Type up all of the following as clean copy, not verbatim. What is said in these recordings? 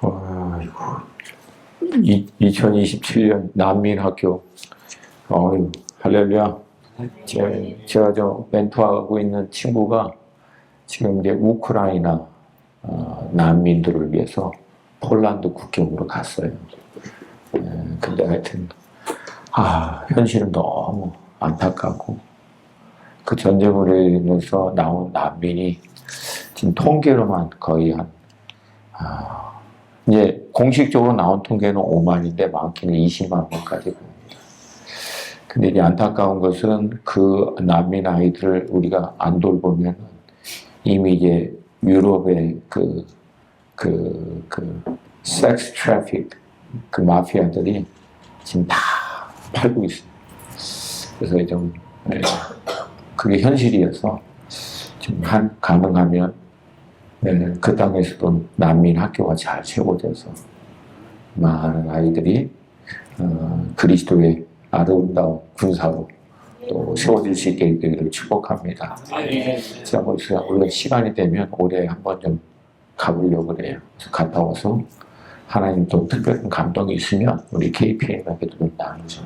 아이고, 2027년 난민학교. 할렐루야. 제가 멘토하고 있는 친구가 지금 이제 우크라이나 난민들을 위해서 폴란드 국경으로 갔어요. 근데 하여튼 현실은 너무 안타깝고, 그 전쟁으로 인해서 나온 난민이 지금 통계로만 거의 이제 공식적으로 나온 통계는 5만인데 많게는 20만 명까지 봅니다. 근데 이제 안타까운 것은 그 난민 아이들을 우리가 안 돌보면 이미 이제 유럽의 섹스 트래픽, 그 마피아들이 지금 다 팔고 있어요. 그래서 좀 그게 현실이어서 좀 가능하면 그 땅에서도 난민 학교가 잘 세워져서 많은 아이들이 그리스도의 아름다운 군사로 또 세워질 수 있게 되기를 축복합니다. 제가 우리가 시간이 되면 올해 한번 좀 가보려고 그래요. 그래서 갔다 와서 하나님 또 특별한 감동이 있으면 우리 KPM에게도 좀 나누죠.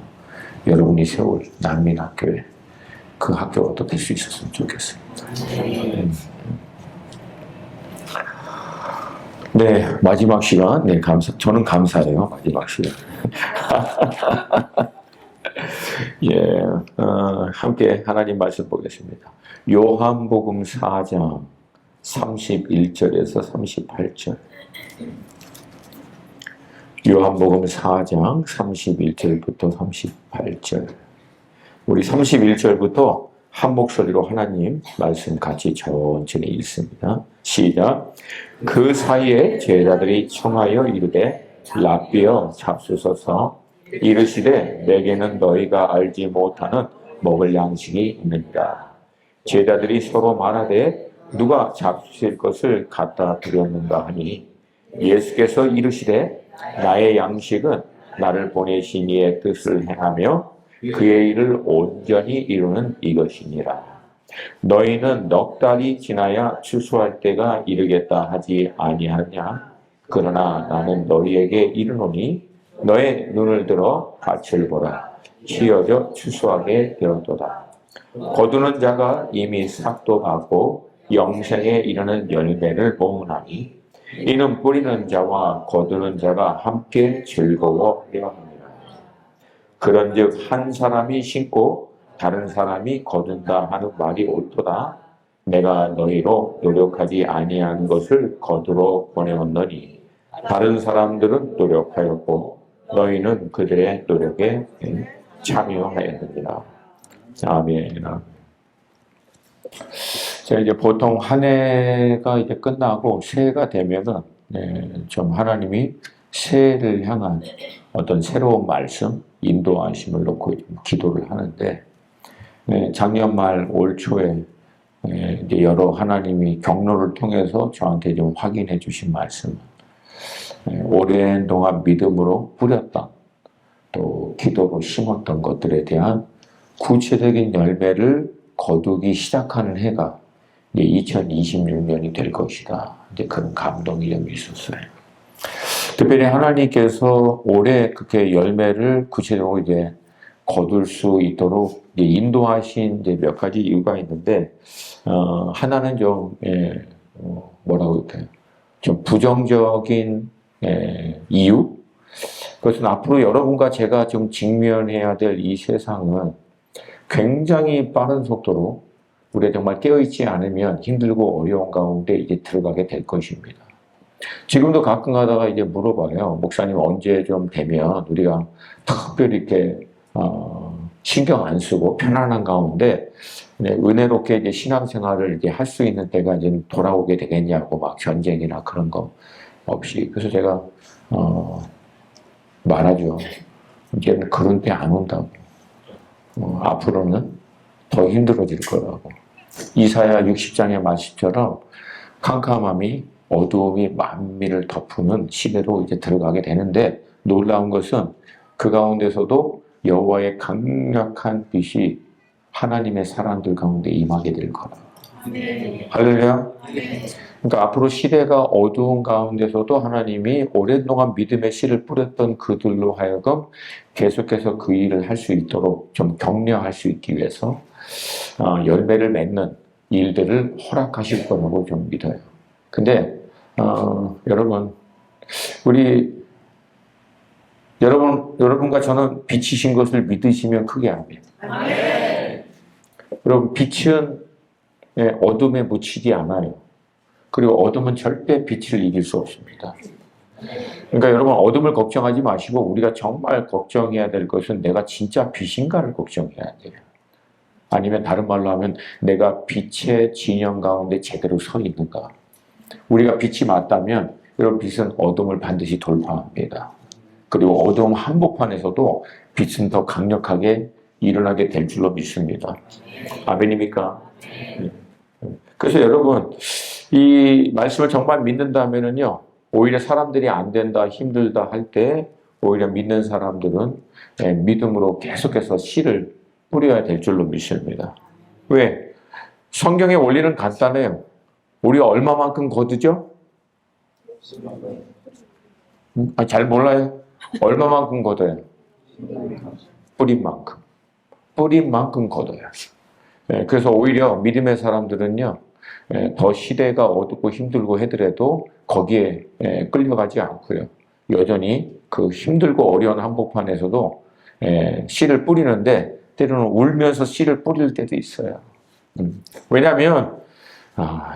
여러분이 세울 난민 학교에 그 학교가 또 될 수 있었으면 좋겠습니다. 네, 마지막 시간. 네, 저는 감사해요. 마지막 시간. 예, 함께 하나님 말씀 보겠습니다. 요한복음 4장 31절에서 38절. 요한복음 4장 31절부터 38절. 우리 31절부터 한 목소리로 하나님 말씀 같이 천천히 읽습니다. 시작. 그 사이에 제자들이 청하여 이르되 랍비여 잡수소서. 이르시되 내게는 너희가 알지 못하는 먹을 양식이 있느니라. 제자들이 서로 말하되 누가 잡수실 것을 갖다 드렸는가 하니 예수께서 이르시되 나의 양식은 나를 보내신 이의 뜻을 행하며 그의 일을 온전히 이루는 이것이니라. 너희는 넉 달이 지나야 추수할 때가 이르겠다 하지 아니하냐? 그러나 나는 너희에게 이르노니 너의 눈을 들어 밭을 보라. 휘어져 추수하게 되었도다. 거두는 자가 이미 삭도 받고 영생에 이르는 열매를 모으나니 이는 뿌리는 자와 거두는 자가 함께 즐거워하려 합니다. 그런즉 한 사람이 심고 다른 사람이 거둔다 하는 말이 옳도다. 내가 너희로 노력하지 아니한 것을 거두러 보내었노니 다른 사람들은 노력하였고 너희는 그들의 노력에 참여하였느니라. 아멘. 자, 이제 보통 한 해가 이제 끝나고 새해가 되면은 좀 하나님이 새해를 향한 어떤 새로운 말씀, 인도하심을 놓고 기도를 하는데, 작년 말 올 초에 이제 여러 하나님이 경로를 통해서 저한테 좀 확인해 주신 말씀, 오랜 동안 믿음으로 뿌렸던 또 기도로 심었던 것들에 대한 구체적인 열매를 거두기 시작하는 해가 이제 2026년이 될 것이다. 이제 그런 감동이 좀 있었어요. 특별히 하나님께서 올해 그렇게 열매를 구체적으로 이제 거둘 수 있도록 이제 인도하신 이제 몇 가지 이유가 있는데, 하나는 좀, 뭐라고 할까요? 좀 부정적인, 이유? 그것은 앞으로 여러분과 제가 좀 직면해야 될 이 세상은 굉장히 빠른 속도로 우리가 정말 깨어있지 않으면 힘들고 어려운 가운데 이제 들어가게 될 것입니다. 지금도 가끔 가다가 이제 물어봐요. 목사님 언제 좀 되면 우리가 특별히 이렇게, 신경 안 쓰고 편안한 가운데 은혜롭게 이제 신앙생활을 이제 할 수 있는 때가 이제 돌아오게 되겠냐고 막 전쟁이나 그런 거 없이. 그래서 제가, 말하죠. 이제는 그런 때 안 온다고. 앞으로는 더 힘들어질 거라고. 이사야 60장의 말씀처럼 캄캄함이 어두움이 만민을 덮는 시대로 이제 들어가게 되는데, 놀라운 것은 그 가운데서도 여호와의 강력한 빛이 하나님의 사람들 가운데 임하게 될 거라. 할렐루야. 그러니까 앞으로 시대가 어두운 가운데서도 하나님이 오랜 동안 믿음의 씨를 뿌렸던 그들로 하여금 계속해서 그 일을 할 수 있도록 좀 격려할 수 있기 위해서 열매를 맺는 일들을 허락하실 거라고 좀 믿어요. 근데 여러분, 여러분과 저는 빛이신 것을 믿으시면 크게 아멘. 여러분, 빛은 어둠에 묻히지 않아요. 그리고 어둠은 절대 빛을 이길 수 없습니다. 그러니까 여러분, 어둠을 걱정하지 마시고 우리가 정말 걱정해야 될 것은 내가 진짜 빛인가를 걱정해야 돼요. 아니면 다른 말로 하면 내가 빛의 진영 가운데 제대로 서 있는가. 우리가 빛이 맞다면 여러분, 빛은 어둠을 반드시 돌파합니다. 그리고 어두움 한복판에서도 빛은 더 강력하게 일어나게 될 줄로 믿습니다. 아멘입니까? 그래서 여러분, 이 말씀을 정말 믿는다면은요, 오히려 사람들이 안 된다, 힘들다 할 때, 오히려 믿는 사람들은 믿음으로 계속해서 씨를 뿌려야 될 줄로 믿습니다. 왜? 성경의 원리는 간단해요. 우리가 얼마만큼 거두죠? 잘 몰라요. 얼마만큼 거둬요? 뿌린 만큼. 뿌린 만큼 거둬요. 그래서 오히려 믿음의 사람들은요, 더 시대가 어둡고 힘들고 하더라도 거기에 끌려가지 않고요. 여전히 그 힘들고 어려운 한복판에서도 씨를 뿌리는데 때로는 울면서 씨를 뿌릴 때도 있어요. 왜냐하면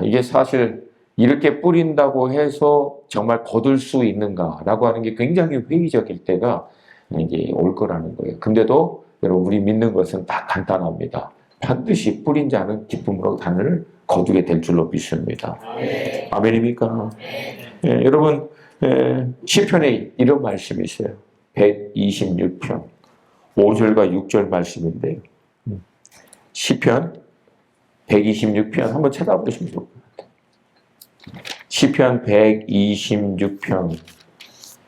이게 사실 이렇게 뿌린다고 해서 정말 거둘 수 있는가라고 하는 게 굉장히 회의적일 때가 이제 올 거라는 거예요. 근데도 여러분, 우리 믿는 것은 다 간단합니다. 반드시 뿌린 자는 기쁨으로 단을 거두게 될 줄로 믿습니다. 아멘입니까? 여러분, 시편에 이런 말씀이 있어요. 126편 5절과 6절 말씀인데요. 시편 126편 한번 찾아보시면 좋을 것 같아요. 시편 126편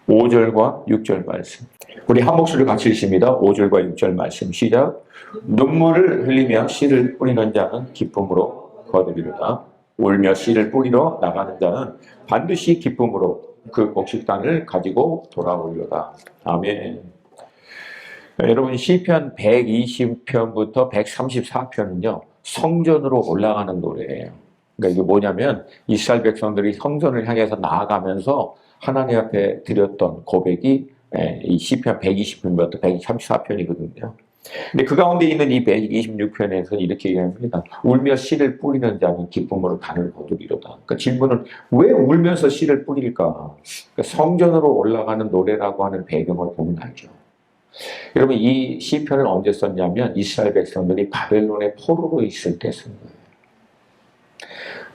5절과 6절 말씀. 우리 한 목소리를 같이 읽습니다. 5절과 6절 말씀 시작. 눈물을 흘리며 씨를 뿌리는 자는 기쁨으로 거두리로다. 울며 씨를 뿌리러 나가는 자는 반드시 기쁨으로 그 곡식단을 가지고 돌아오리로다. 아멘. 여러분, 시편 120편부터 134편은요 성전으로 올라가는 노래예요. 그러니까 이게 뭐냐면 이스라엘 백성들이 성전을 향해서 나아가면서 하나님 앞에 드렸던 고백이 이 시편 120편부터 134편이거든요. 근데 그 가운데 있는 이 126편에서 이렇게 얘기합니다. 울며 씨를 뿌리는 자는 기쁨으로 단을 거두리로다. 그러니까 질문은 왜 울면서 씨를 뿌릴까? 그러니까 성전으로 올라가는 노래라고 하는 배경을 보면 알죠. 여러분, 이 시편을 언제 썼냐면 이스라엘 백성들이 바벨론의 포로로 있을 때 쓴 거예요.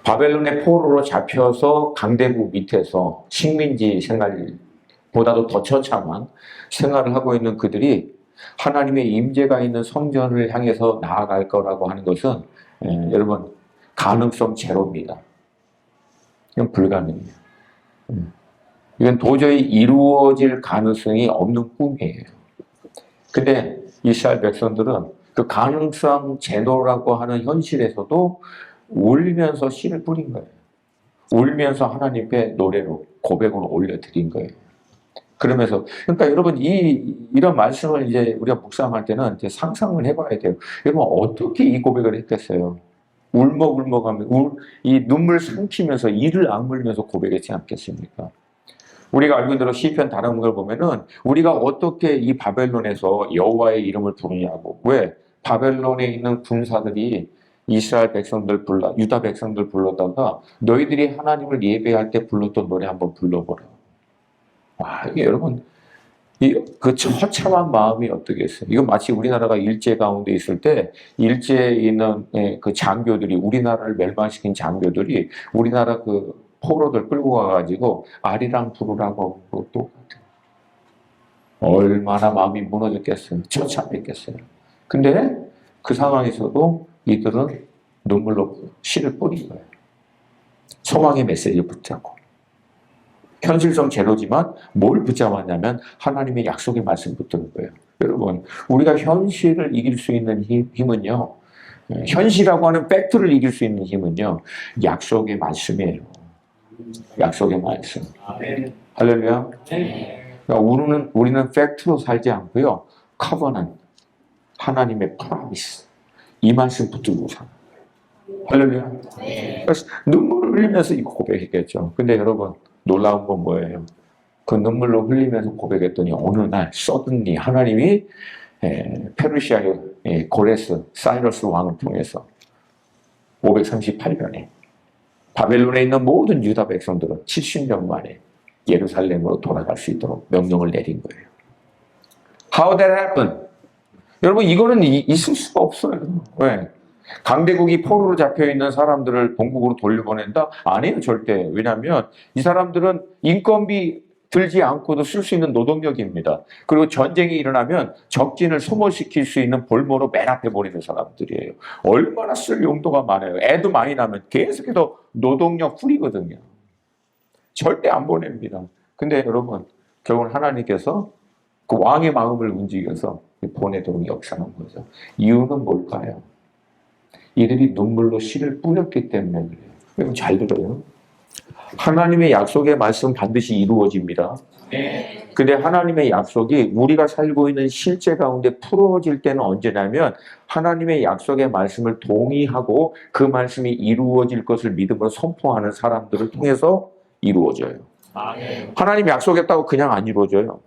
바벨론의 포로로 잡혀서 강대국 밑에서 식민지 생활보다도 더 처참한 생활을 하고 있는 그들이 하나님의 임재가 있는 성전을 향해서 나아갈 거라고 하는 것은 여러분, 가능성 제로입니다. 이건 불가능해요. 이건 도저히 이루어질 가능성이 없는 꿈이에요. 근데 이스라엘 백성들은 그 가능성 제로라고 하는 현실에서도 울면서 씨를 뿌린 거예요. 울면서 하나님께 노래로 고백으로 올려드린 거예요. 그러면서 그러니까 여러분, 이런 말씀을 이제 우리가 묵상할 때는 이제 상상을 해봐야 돼요. 여러분, 어떻게 이 고백을 했겠어요? 울먹울먹하면 이 눈물 삼키면서 이를 악물면서 고백했지 않겠습니까? 우리가 알고 있는 대로 시편 다른 걸 보면은 우리가 어떻게 이 바벨론에서 여호와의 이름을 부르냐고. 왜? 바벨론에 있는 군사들이 이스라엘 백성들 유다 백성들 불러다가 너희들이 하나님을 예배할 때 불렀던 노래 한번 불러보라. 와, 이게 여러분, 그 처참한 마음이 어떻겠어요? 이건 마치 우리나라가 일제 가운데 있을 때 일제에 있는 그 장교들이, 우리나라를 멸망시킨 장교들이 우리나라 그 포로들 끌고 가가지고 아리랑 부르라고 똑같아요. 얼마나 마음이 무너졌겠어요. 처참했겠어요. 근데 그 상황에서도 이들은 눈물로 씨를 뿌린 거예요. 소망의 메시지를 붙잡고. 현실성 제로지만 뭘 붙잡았냐면 하나님의 약속의 말씀 붙드는 거예요. 여러분, 우리가 현실을 이길 수 있는 힘은요, 현실이라고 하는 팩트를 이길 수 있는 힘은요, 약속의 말씀이에요. 약속의 말씀. 할렐루야. 그러니까 우리는 팩트로 살지 않고요, 커버넌트, 하나님의 프로미스, 이 말씀 붙들고 사는 거예요. 할렐루야. 그래서 눈물을 흘리면서 이거 고백했겠죠. 근데 여러분, 놀라운 건 뭐예요? 그 눈물로 흘리면서 고백했더니 어느 날 서든리 하나님이 페르시아의 고레스 사이러스 왕을 통해서 538년에 바벨론에 있는 모든 유다 백성들은 70년 만에 예루살렘으로 돌아갈 수 있도록 명령을 내린 거예요. How that happened? 여러분, 이거는 있을 수가 없어요. 왜? 강대국이 포로로 잡혀있는 사람들을 본국으로 돌려보낸다? 아니에요, 절대. 왜냐하면 이 사람들은 인건비 들지 않고도 쓸 수 있는 노동력입니다. 그리고 전쟁이 일어나면 적진을 소모시킬 수 있는 볼모로 맨 앞에 보내는 사람들이에요. 얼마나 쓸 용도가 많아요. 애도 많이 나면 계속해서 노동력 풀이거든요. 절대 안 보냅니다. 근데 여러분, 결국 하나님께서 그 왕의 마음을 움직여서 보내도록 역사한 거죠. 이유는 뭘까요? 이들이 눈물로 씨를 뿌렸기 때문에 그래요. 여러분 잘 들어요. 하나님의 약속의 말씀 반드시 이루어집니다. 근데 하나님의 약속이 우리가 살고 있는 실제 가운데 풀어질 때는 언제냐면 하나님의 약속의 말씀을 동의하고 그 말씀이 이루어질 것을 믿음으로 선포하는 사람들을 통해서 이루어져요. 하나님이 약속했다고 그냥 안 이루어져요.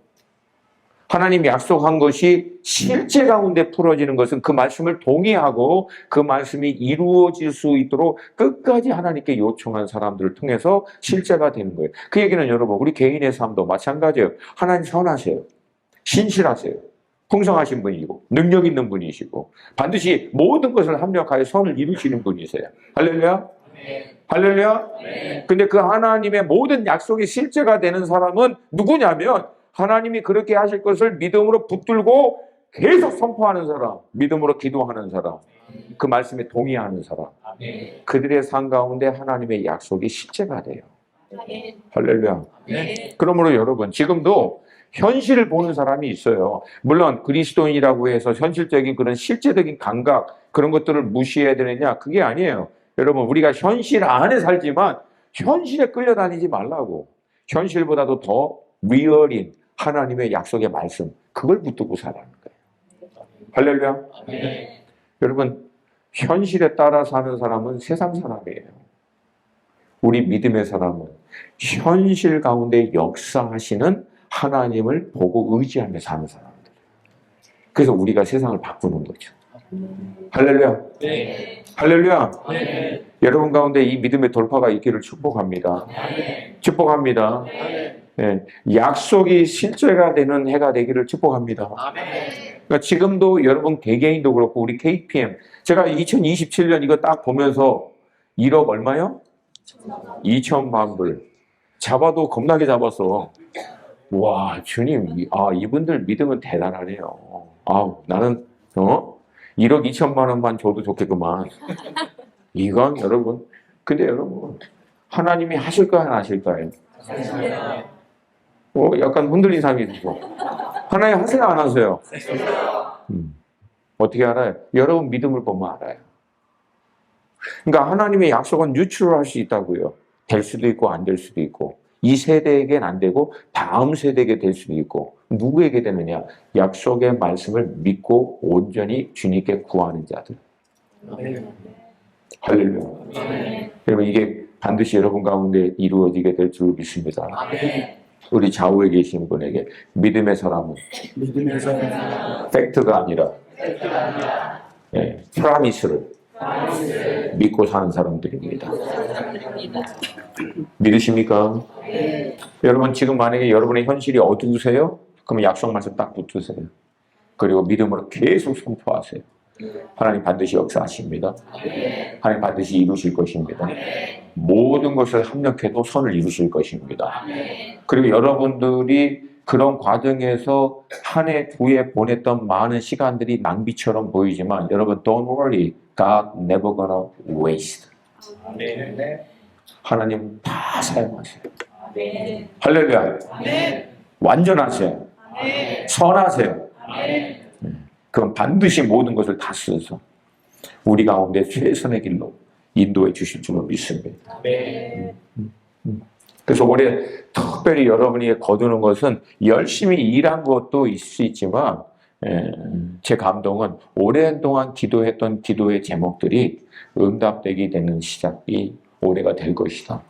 하나님이 약속한 것이 실제 가운데 풀어지는 것은 그 말씀을 동의하고 그 말씀이 이루어질 수 있도록 끝까지 하나님께 요청한 사람들을 통해서 실제가 되는 거예요. 그 얘기는 여러분, 우리 개인의 삶도 마찬가지예요. 하나님 선하세요. 신실하세요. 풍성하신 분이고 능력 있는 분이시고 반드시 모든 것을 합력하여 선을 이루시는 분이세요. 할렐루야. 할렐루야. 근데 그 하나님의 모든 약속이 실제가 되는 사람은 누구냐면 하나님이 그렇게 하실 것을 믿음으로 붙들고 계속 선포하는 사람, 믿음으로 기도하는 사람, 그 말씀에 동의하는 사람, 그들의 삶 가운데 하나님의 약속이 실제가 돼요. 할렐루야. 그러므로 여러분, 지금도 현실을 보는 사람이 있어요. 물론 그리스도인이라고 해서 현실적인 그런 실제적인 감각, 그런 것들을 무시해야 되느냐? 그게 아니에요. 여러분, 우리가 현실 안에 살지만 현실에 끌려다니지 말라고. 현실보다도 더 리얼인 하나님의 약속의 말씀, 그걸 붙들고 살아가는 거예요. 할렐루야. 여러분, 현실에 따라 사는 사람은 세상 사람이에요. 우리 믿음의 사람은 현실 가운데 역사하시는 하나님을 보고 의지하며 사는 사람들. 그래서 우리가 세상을 바꾸는 거죠. 할렐루야. 할렐루야. 여러분 가운데 이 믿음의 돌파가 있기를 축복합니다. 축복합니다. 약속이 실제가 되는 해가 되기를 축복합니다. 그러니까 지금도 여러분 개개인도 그렇고 우리 KPM, 제가 2027년 이거 딱 보면서 1억 얼마요? 2천만 불. 잡아도 겁나게 잡았어. 와, 주님, 이분들 믿음은 대단하네요. 나는 1억 2천만 원만 줘도 좋겠구만. 이건 여러분, 근데 여러분, 하나님이 하실까요, 안 하실까요? 약간 흔들린 사람이 있고. 하나님 하세요, 안 하세요? 어떻게 알아요? 여러분 믿음을 보면 알아요. 그러니까 하나님의 약속은 뉴트럴할 수 있다고요. 될 수도 있고 안 될 수도 있고. 이 세대에겐 안 되고 다음 세대에게 될 수도 있고. 누구에게 되느냐? 약속의 말씀을 믿고 온전히 주님께 구하는 자들. 할렐루야. 여러분, 이게 반드시 여러분 가운데 이루어지게 될 줄 믿습니다. 우리 좌우에 계신 분에게 믿음의 사람은 팩트가 아니라 프라미스를 믿고 사는 사람들입니다. 믿으십니까? 여러분, 지금 만약에 여러분의 현실이 어두우세요? 그러면 약속 말씀 딱 붙으세요. 그리고 믿음으로 계속 선포하세요. 하나님 반드시 역사하십니다. 하나님 반드시 이루실 것입니다. 모든 것을 합력해도 선을 이루실 것입니다. 그리고 여러분들이 그런 과정에서 한 해, 두 해 보냈던 많은 시간들이 낭비처럼 보이지만 여러분, don't worry. God never gonna waste. 하나님 다 사용하세요. 할렐루야. 완전하세요. 선하세요. 그럼 반드시 모든 것을 다 쓰셔서 우리 가운데 최선의 길로 인도해 주실 줄로 믿습니다. 그래서 올해 특별히 여러분이 거두는 것은 열심히 일한 것도 있을 수 있지만 제 감동은 오랜 동안 기도했던 기도의 제목들이 응답되게 되는 시작이 올해가 될 것이다.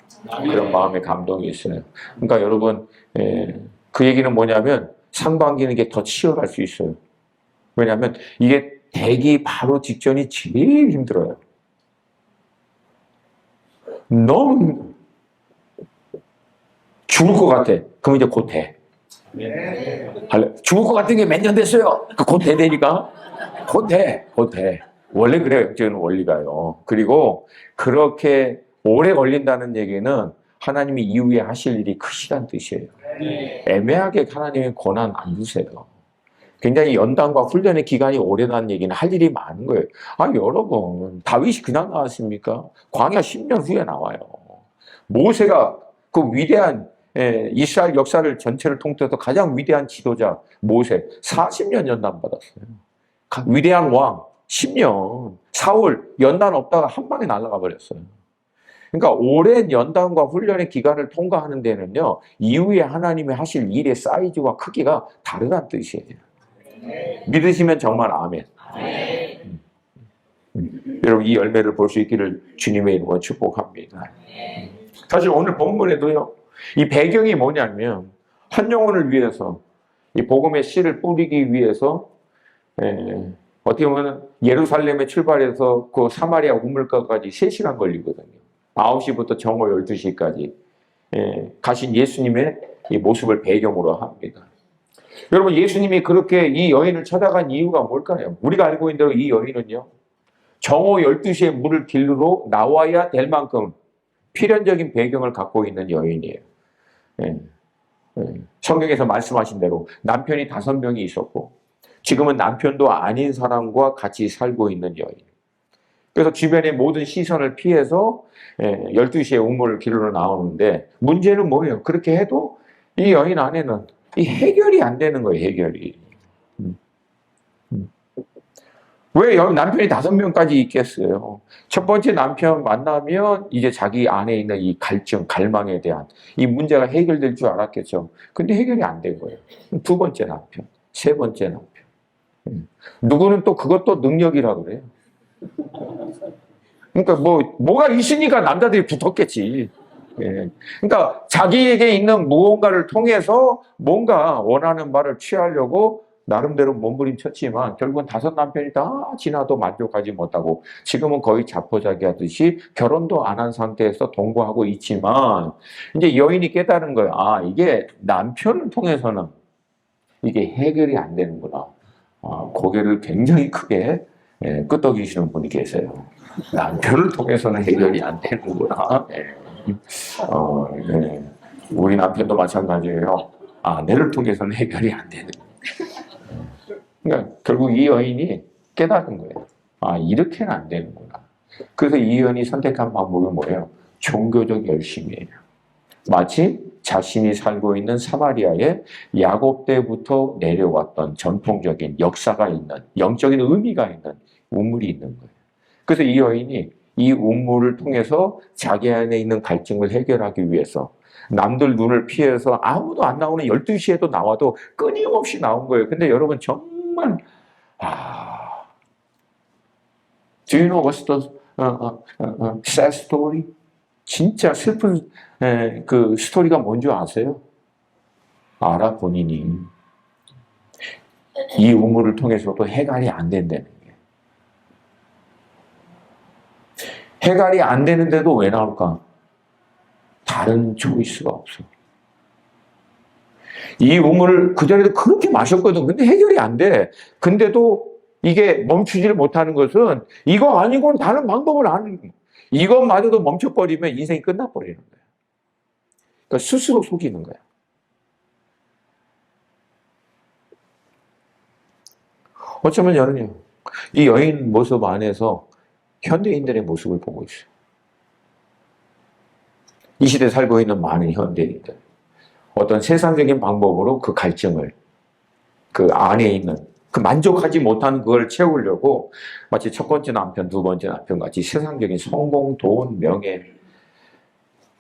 그런 마음의 감동이 있어요. 그러니까 여러분 그 얘기는 뭐냐면 상반기는 게 더 치열할 수 있어요. 왜냐하면 이게 되기 바로 직전이 제일 힘들어요. 너무 죽을 것 같아. 그럼 이제 곧 돼. 죽을 것 같은 게 몇 년 됐어요. 곧 되니까. 곧 돼. 곧 돼. 원래 그래요. 영적인 원리가요. 그리고 그렇게 오래 걸린다는 얘기는 하나님이 이후에 하실 일이 크시다는 뜻이에요. 애매하게 하나님의 권한 안 주세요. 굉장히 연단과 훈련의 기간이 오래다는 얘기는 할 일이 많은 거예요. 여러분, 다윗이 그냥 나왔습니까? 광야 10년 후에 나와요. 모세가 그 위대한 이스라엘 역사를 전체를 통틀어서 가장 위대한 지도자 모세 40년 연단 받았어요. 위대한 왕 10년, 사울 연단 없다가 한 방에 날아가 버렸어요. 그러니까 오랜 연단과 훈련의 기간을 통과하는 데는요, 이후에 하나님이 하실 일의 사이즈와 크기가 다르다는 뜻이에요. 믿으시면 정말 아멘. 여러분 이 열매를 볼 수 있기를 주님의 이름으로 축복합니다. 사실 오늘 본문에도요, 이 배경이 뭐냐면 한 영혼을 위해서 이 복음의 씨를 뿌리기 위해서 어떻게 보면 예루살렘에 출발해서 그 사마리아 우물가까지 3시간 걸리거든요. 9시부터 정오 12시까지 가신 예수님의 이 모습을 배경으로 합니다. 여러분 예수님이 그렇게 이 여인을 찾아간 이유가 뭘까요? 우리가 알고 있는 대로 이 여인은요, 정오 12시에 물을 길르러 나와야 될 만큼 필연적인 배경을 갖고 있는 여인이에요. 성경에서 말씀하신 대로 남편이 5명이 있었고 지금은 남편도 아닌 사람과 같이 살고 있는 여인. 그래서 주변의 모든 시선을 피해서 12시에 우물을 길르러 나오는데 문제는 뭐예요? 그렇게 해도 이 여인 안에는 이 해결이 안 되는 거예요. 해결이. 왜 여기 남편이 5명까지 있겠어요? 첫 번째 남편 만나면 이제 자기 안에 있는 이 갈증, 갈망에 대한 이 문제가 해결될 줄 알았겠죠. 근데 해결이 안 된 거예요. 두 번째 남편, 세 번째 남편. 누구는 또 그것도 능력이라고 그래요. 그러니까 뭐가 있으니까 남자들이 붙었겠지. 그러니까 자기에게 있는 무언가를 통해서 뭔가 원하는 바를 취하려고 나름대로 몸부림쳤지만 결국은 5 남편이 다 지나도 만족하지 못하고 지금은 거의 자포자기하듯이 결혼도 안 한 상태에서 동거하고 있지만 이제 여인이 깨달은 거예요. 이게 남편을 통해서는 이게 해결이 안 되는구나. 고개를 굉장히 크게 끄덕이시는 분이 계세요. 남편을 통해서는 해결이 안 되는구나. 우리 남편도 마찬가지예요. 아내를 통해서는 해결이 안 되는. 그러니까 결국 이 여인이 깨달은 거예요. 이렇게는 안 되는구나. 그래서 이 여인이 선택한 방법이 뭐예요? 종교적 열심이에요. 마치 자신이 살고 있는 사마리아에 야곱 때부터 내려왔던 전통적인 역사가 있는 영적인 의미가 있는 우물이 있는 거예요. 그래서 이 여인이 이 우물을 통해서 자기 안에 있는 갈증을 해결하기 위해서 남들 눈을 피해서 아무도 안 나오는 12시에도 나와도 끊임없이 나온 거예요. 근데 여러분 정말 Do you know what's the sad story? 진짜 슬픈 그 스토리가 뭔지 아세요? 알아 본인이. 이 우물을 통해서도 해결이 안 된다는 게. 해결이 안 되는데도 왜 나올까? 다른 초이스가 없어. 이 우물을 그전에도 그렇게 마셨거든. 근데 해결이 안 돼. 근데도 이게 멈추지를 못하는 것은 이거 아니고는 다른 방법을 안 해. 이것마저도 멈춰버리면 인생이 끝나버리는 거야. 그러니까 스스로 속이는 거야. 어쩌면 저는요, 이 여인 모습 안에서 현대인들의 모습을 보고 있어요. 이 시대에 살고 있는 많은 현대인들. 어떤 세상적인 방법으로 그 갈증을, 그 안에 있는 그 만족하지 못하는 그걸 채우려고 마치 첫 번째 남편, 두 번째 남편 같이 세상적인 성공, 돈, 명예,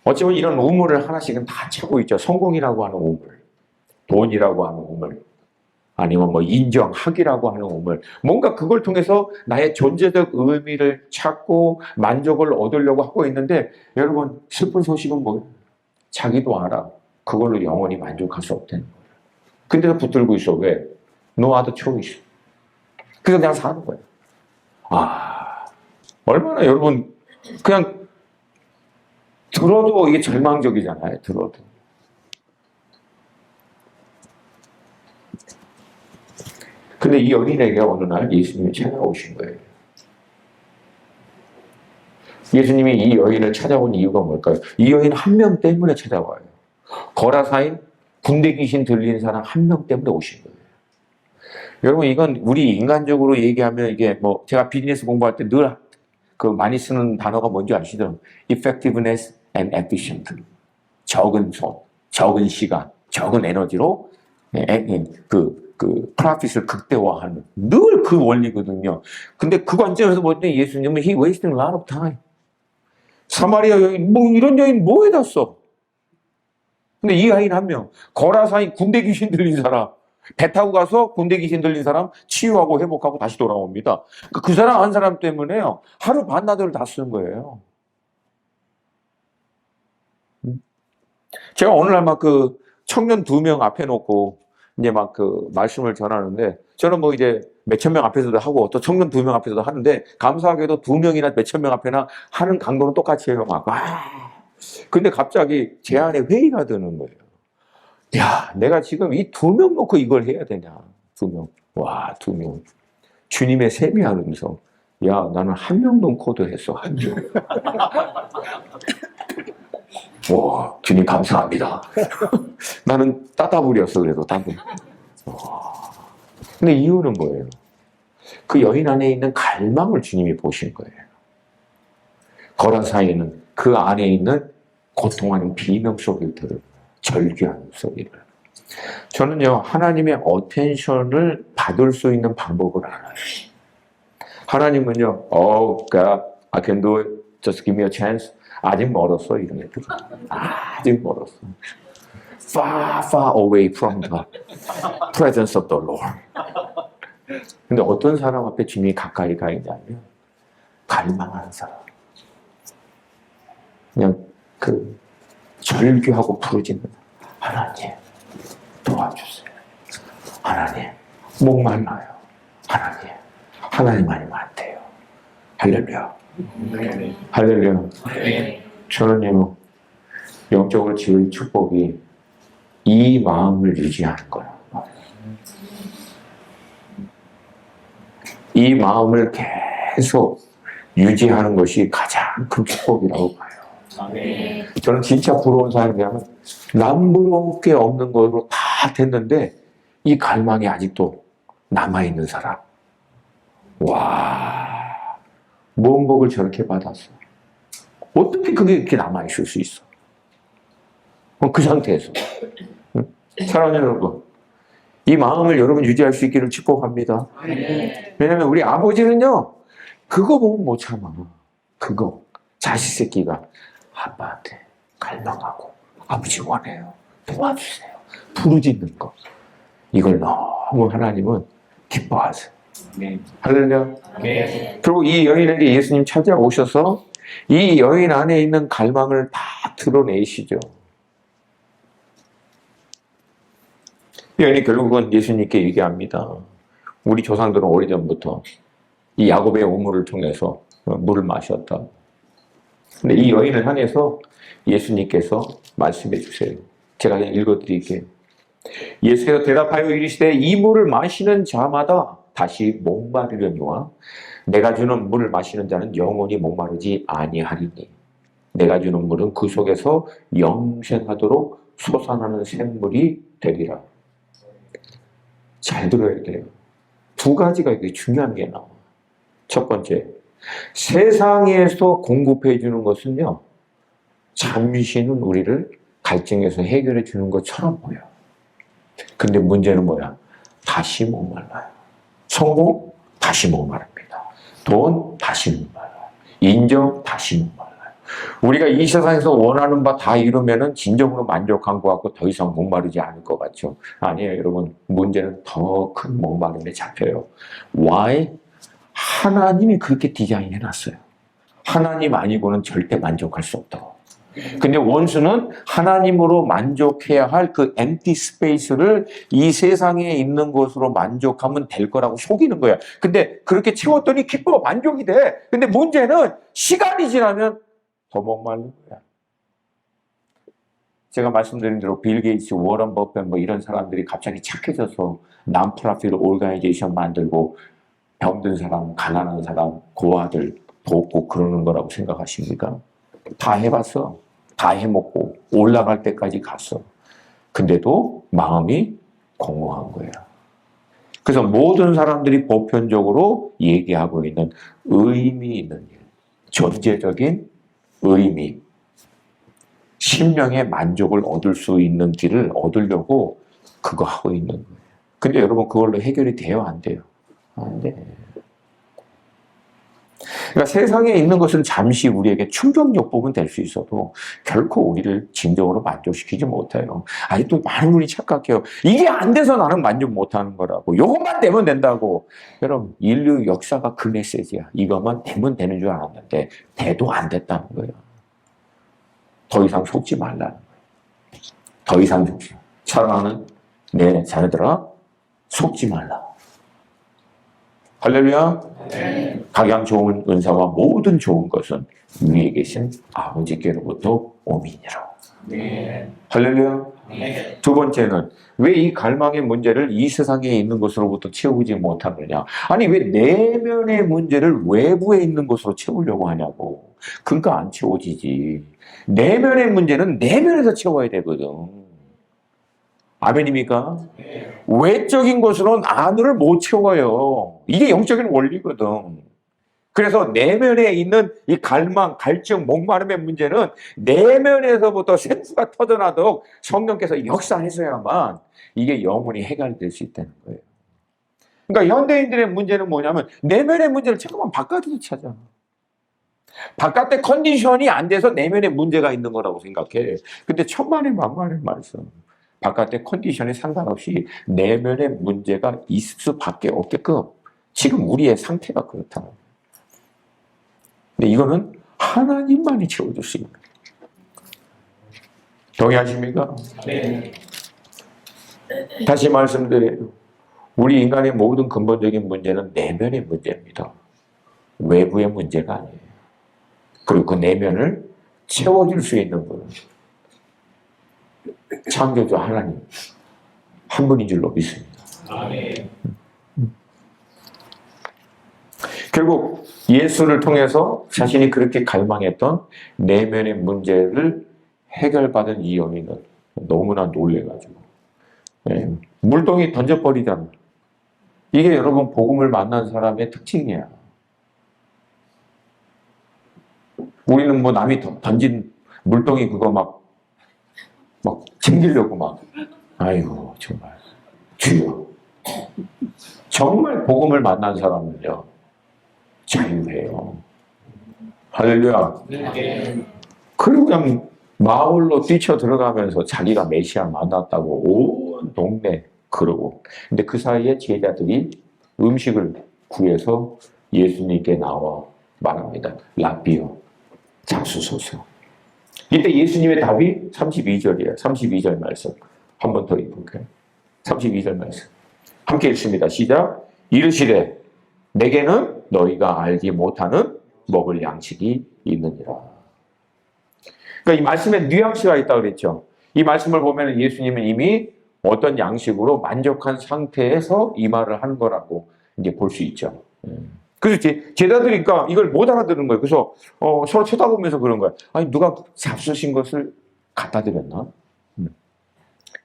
어쩌면 이런 우물을 하나씩은 다 채고 있죠. 성공이라고 하는 우물, 돈이라고 하는 우물, 아니면 뭐 인정하기라고 하는 우물, 뭔가 그걸 통해서 나의 존재적 의미를 찾고 만족을 얻으려고 하고 있는데, 여러분 슬픈 소식은 뭐예요? 자기도 알아. 그걸로 영원히 만족할 수 없다는 거예요. 근데도 붙들고 있어. 왜? No other choice. 그래서 그냥 사는 거예요. 얼마나 여러분 그냥 들어도 이게 절망적이잖아요. 들어도. 근데 이 여인에게 어느 날 예수님이 찾아오신 거예요. 예수님이 이 여인을 찾아온 이유가 뭘까요? 이 여인 한 명 때문에 찾아와요. 거라사인 군대 귀신 들린 사람 한 명 때문에 오신 거예요. 여러분 이건 우리 인간적으로 얘기하면 이게 뭐 제가 비즈니스 공부할 때 늘 그 많이 쓰는 단어가 뭔지 아시죠? effectiveness and efficient. 적은 손, 적은 시간, 적은 에너지로 프로핏을 극대화하는 늘 그 원리거든요. 근데 그 관점에서 볼 때 예수님은 he wasting a lot of time. 사마리아 여인 뭐 이런 여인 뭐에다 써? 근데 이 여인 한 명, 거라사인 군대 귀신 들린 사람, 배 타고 가서 군대 귀신 들린 사람 치유하고 회복하고 다시 돌아옵니다. 그 사람 한 사람 때문에요. 하루 반나절을 다 쓰는 거예요. 제가 오늘날 막 그 청년 2명 앞에 놓고 이제 막 그 말씀을 전하는데, 저는 뭐 이제 몇천 명 앞에서도 하고 또 청년 2명 앞에서도 하는데, 감사하게도 2명이나 몇천 명 앞에나 하는 강도는 똑같이 해요. 막. 근데 갑자기 제 안에 회의가 드는 거예요. 야, 내가 지금 이 2명 놓고 이걸 해야 되냐. 2명. 와, 2명. 주님의 세미한 음성. 야, 나는 1명 놓고도 했어. 1명. 와, 주님 감사합니다. 나는 따다불이었어, 그래도 따분. 근데 이유는 뭐예요? 그 여인 안에 있는 갈망을 주님이 보신 거예요. 거라사이는 그 안에 있는 고통하는 비명 소리를 들을 절규하는 소리를. 저는요, 하나님의 어텐션을 받을 수 있는 방법을 알아요. 하나님은요, oh God, I can do it. Just give me a chance. 아직 멀었어, 이런 애들. 아직 멀었어. Far, far away from the presence of the Lord. 근데 어떤 사람 앞에 주님이 가까이 가 있냐면, 갈망하는 사람. 그냥 그 절규하고 부르짖는, 하나님 도와주세요. 하나님 목말라요. 하나님, 하나님 아니면 안 돼요. 할렐루야. 할렐루야. 저는요, 영적으로 지을 축복이 이 마음을 유지하는 거예요. 이 마음을 계속 유지하는 것이 가장 큰 축복이라고 봐요. 저는 진짜 부러운 사람이라면 남부러울 게 없는 것으로 다 됐는데 이 갈망이 아직도 남아있는 사람. 와, 뭔 복을 저렇게 받았어. 어떻게 그게 이렇게 남아있을 수 있어? 그 상태에서. 사랑하는 여러분, 이 마음을 여러분 유지할 수 있기를 축복합니다. 왜냐면 우리 아버지는요, 그거 보면 못 참아. 그거. 자식 새끼가 아빠한테 갈망하고 아버지 원해요. 도와주세요. 부르짖는 거. 이걸 너무 하나님은 기뻐하세요. 할렐루야. 그리고 이 여인에게 예수님 찾아오셔서 이 여인 안에 있는 갈망을 다 드러내시죠. 여인이 결국은 예수님께 얘기합니다. 우리 조상들은 오래전부터 이 야곱의 우물을 통해서 물을 마셨다. 근데 이 여인을 향해서 예수님께서 말씀해 주세요. 제가 그냥 읽어드릴게요. 예수께서 대답하여 이르시되 이 물을 마시는 자마다 다시 목마르려니와 내가 주는 물을 마시는 자는 영원히 목마르지 아니하리니 내가 주는 물은 그 속에서 영생하도록 솟아나는 샘물이 되리라. 잘 들어야 돼요. 두 가지가 이게 중요한 게 나와요. 첫 번째, 세상에서 공급해 주는 것은요, 잠시는 우리를 갈증에서 해결해 주는 것처럼 보여. 근데 문제는 뭐야? 다시 목말라요. 성공? 다시 목마릅니다. 돈? 다시 목말라요. 인정? 다시 목말라요. 우리가 이 세상에서 원하는 바 다 이루면은 진정으로 만족한 것 같고 더 이상 목마르지 않을 것 같죠. 아니에요, 여러분. 문제는 더 큰 목마름에 잡혀요. Why? 하나님이 그렇게 디자인해 놨어요. 하나님 아니고는 절대 만족할 수 없다고. 근데 원수는 하나님으로 만족해야 할 그 empty space를 이 세상에 있는 것으로 만족하면 될 거라고 속이는 거야. 근데 그렇게 채웠더니 기뻐, 만족이 돼. 근데 문제는 시간이 지나면 더 목마른 거야. 제가 말씀드린 대로 빌 게이츠, 워런 버핏 뭐 이런 사람들이 갑자기 착해져서 non-profit organization 만들고 병든 사람, 가난한 사람, 고아들 돕고 그러는 거라고 생각하십니까? 다 해봤어. 다 해먹고 올라갈 때까지 갔어. 근데도 마음이 공허한 거예요. 그래서 모든 사람들이 보편적으로 얘기하고 있는 의미 있는 일, 존재적인 의미, 심령의 만족을 얻을 수 있는 길을 얻으려고 그거 하고 있는 거예요. 근데 여러분 그걸로 해결이 돼요? 안 돼요? 안 돼. 그러니까 세상에 있는 것은 잠시 우리에게 충족요법은 될 수 있어도 결코 우리를 진정으로 만족시키지 못해요. 아직도 많은 분이 착각해요. 이게 안 돼서 나는 만족 못하는 거라고. 이것만 되면 된다고. 여러분 인류 역사가 그 메시지야. 이것만 되면 되는 줄 알았는데 돼도 안 됐다는 거예요. 더 이상 속지 말라는 거예요. 더 이상 속지 말라. 사랑하는 내 자녀들아 속지 말라. 할렐루야. 네. 각양 좋은 은사와 모든 좋은 것은 위에 계신 아버지께로부터 오미니라. 네. 할렐루야. 네. 두 번째는 왜 이 갈망의 문제를 이 세상에 있는 것으로부터 채우지 못하느냐. 아니 왜 내면의 문제를 외부에 있는 것으로 채우려고 하냐고. 그러니까 안 채워지지. 내면의 문제는 내면에서 채워야 되거든. 아멘입니까? 네. 외적인 것으로는 안을 못 채워요. 이게 영적인 원리거든. 그래서 내면에 있는 이 갈망, 갈증, 목마름의 문제는 내면에서부터 생수가 터져나도록 성령께서 역사하셔야만 이게 영원히 해결될 수 있다는 거예요. 그러니까 현대인들의 문제는 뭐냐면 내면의 문제를 자꾸만 바깥에서 찾아. 바깥의 컨디션이 안 돼서 내면에 문제가 있는 거라고 생각해. 근데 천만의 만만의 말씀. 바깥의 컨디션에 상관없이 내면의 문제가 있을 수밖에 없게끔 지금 우리의 상태가 그렇다는 거예요. 근데 이거는 하나님만이 채워줄 수 있는 거예요. 동의하십니까? 네. 다시 말씀드려요. 우리 인간의 모든 근본적인 문제는 내면의 문제입니다. 외부의 문제가 아니에요. 그리고 그 내면을 채워줄 수 있는 분은 창조주 하나님 한 분인 줄로 믿습니다. 아멘. 결국 예수를 통해서 자신이 그렇게 갈망했던 내면의 문제를 해결받은 이 여인은 너무나 놀래가지고 물동이 던져버리잖아. 이게 여러분 복음을 만난 사람의 특징이야. 우리는 뭐 남이 던진 물동이 그거 막 챙기려고 막 아이고 정말 주여. 정말 복음을 만난 사람은요 자유해요. 할렐루야. 네. 그리고 그냥 마을로 뛰쳐 들어가면서 자기가 메시아 만났다고 온 동네 그러고. 근데 그 사이에 제자들이 음식을 구해서 예수님께 나와 말합니다. 라비요 잡수소서. 이때 예수님의 답이 32절이에요. 32절 말씀. 한 번 더 읽을게요. 32절 말씀. 함께 읽습니다. 시작. 이르시되 내게는 너희가 알지 못하는 먹을 양식이 있느니라. 그러니까 이 말씀에 뉘앙스가 있다고 그랬죠. 이 말씀을 보면 예수님은 이미 어떤 양식으로 만족한 상태에서 이 말을 하는 거라고 이제 볼 수 있죠. 그래서 제자들이니까 이걸 못 알아듣는 거예요. 그래서 서로 쳐다보면서 그런 거예요. 아니 누가 잡수신 것을 갖다 드렸나?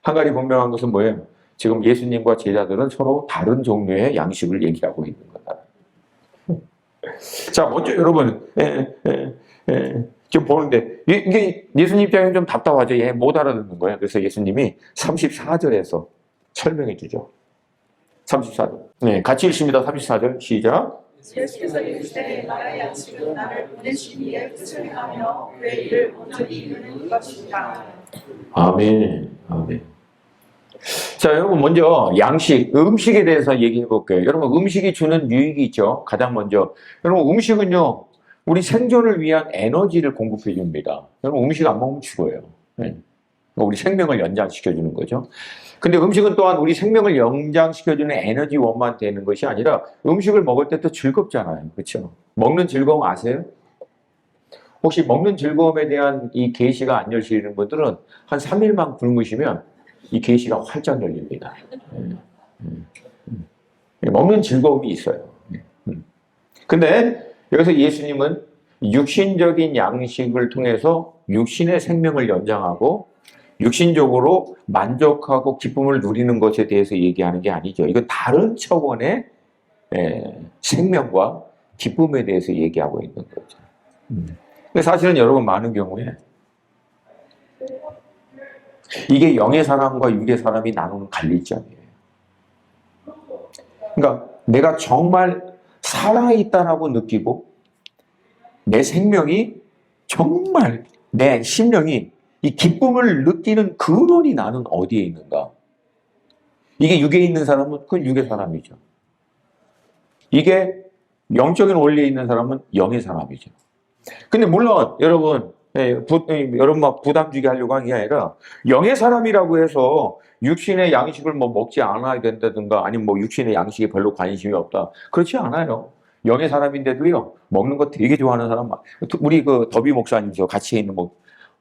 한 가지 분명한 것은 뭐예요? 지금 예수님과 제자들은 서로 다른 종류의 양식을 얘기하고 있는 거다. 자, 먼저 여러분 지금 보는데 이게 예수님 입장에는 좀 답답하죠. 못 알아듣는 거예요. 그래서 예수님이 34절에서 설명해 주죠. 34절. 네, 같이 읽습니다. 34절 시작. 예수께서 이르시되 나의 양식은 나를 보내신 이의 뜻을 행하며 그의 일을 온전히 이루는 것이다. 아멘. 아멘. 자, 여러분 먼저 양식, 음식에 대해서 얘기해 볼게요. 여러분 음식이 주는 유익이 있죠. 가장 먼저 여러분 음식은요 우리 생존을 위한 에너지를 공급해 줍니다. 여러분 음식 안 먹으면 죽어요. 네. 우리 생명을 연장시켜 주는 거죠. 근데 음식은 또한 우리 생명을 연장시켜 주는 에너지원만 되는 것이 아니라 음식을 먹을 때 또 즐겁잖아요. 그렇죠? 먹는 즐거움 아세요? 혹시 먹는 즐거움에 대한 이 계시가 안 열리는 분들은 한 3일만 굶으시면 이 계시가 활짝 열립니다. 먹는 즐거움이 있어요. 근데 여기서 예수님은 육신적인 양식을 통해서 육신의 생명을 연장하고 육신적으로 만족하고 기쁨을 누리는 것에 대해서 얘기하는 게 아니죠. 이건 다른 차원의 생명과 기쁨에 대해서 얘기하고 있는 거죠. 근데 사실은 여러분 많은 경우에 이게 영의 사람과 육의 사람이 나누는 갈릴점이에요. 그러니까 내가 정말 살아있다라고 느끼고 내 생명이 정말 내 심령이 이 기쁨을 느끼는 근원이 나는 어디에 있는가? 이게 육에 있는 사람은 그건 육의 사람이죠. 이게 영적인 원리에 있는 사람은 영의 사람이죠. 근데 물론 여러분 여러분 막 부담 주게 하려고 하는 게 아니라 영의 사람이라고 해서 육신의 양식을 뭐 먹지 않아야 된다든가 아니면 뭐 육신의 양식에 별로 관심이 없다. 그렇지 않아요. 영의 사람인데도요 먹는 거 되게 좋아하는 사람 우리 그 더비 목사님 저 같이 있는 뭐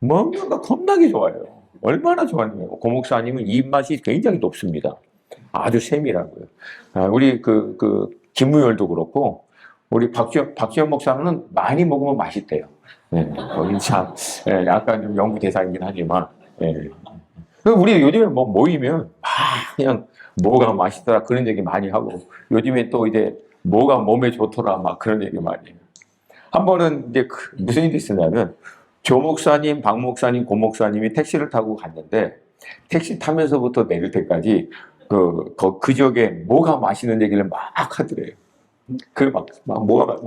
먹는 거 겁나게 좋아해요. 얼마나 좋아하냐면 고 목사님은 입맛이 굉장히 높습니다. 아주 세밀하고요. 우리 김무열도 그렇고 우리 박지원 목사는 많이 먹으면 맛있대요. 네, 거긴 참 약간 좀 연구 대상이긴 하지만 우리 요즘에 뭐 모이면 그냥 뭐가 맛있더라 그런 얘기 많이 하고 요즘에 또 이제 뭐가 몸에 좋더라 막 그런 얘기 많이 해요. 한 번은 이제 무슨 일이 있었냐면 조 목사님, 박 목사님, 고 목사님이 택시를 타고 갔는데 택시 타면서부터 내릴 때까지 그 지역에 뭐가 맛있는 얘기를 막 하더래요.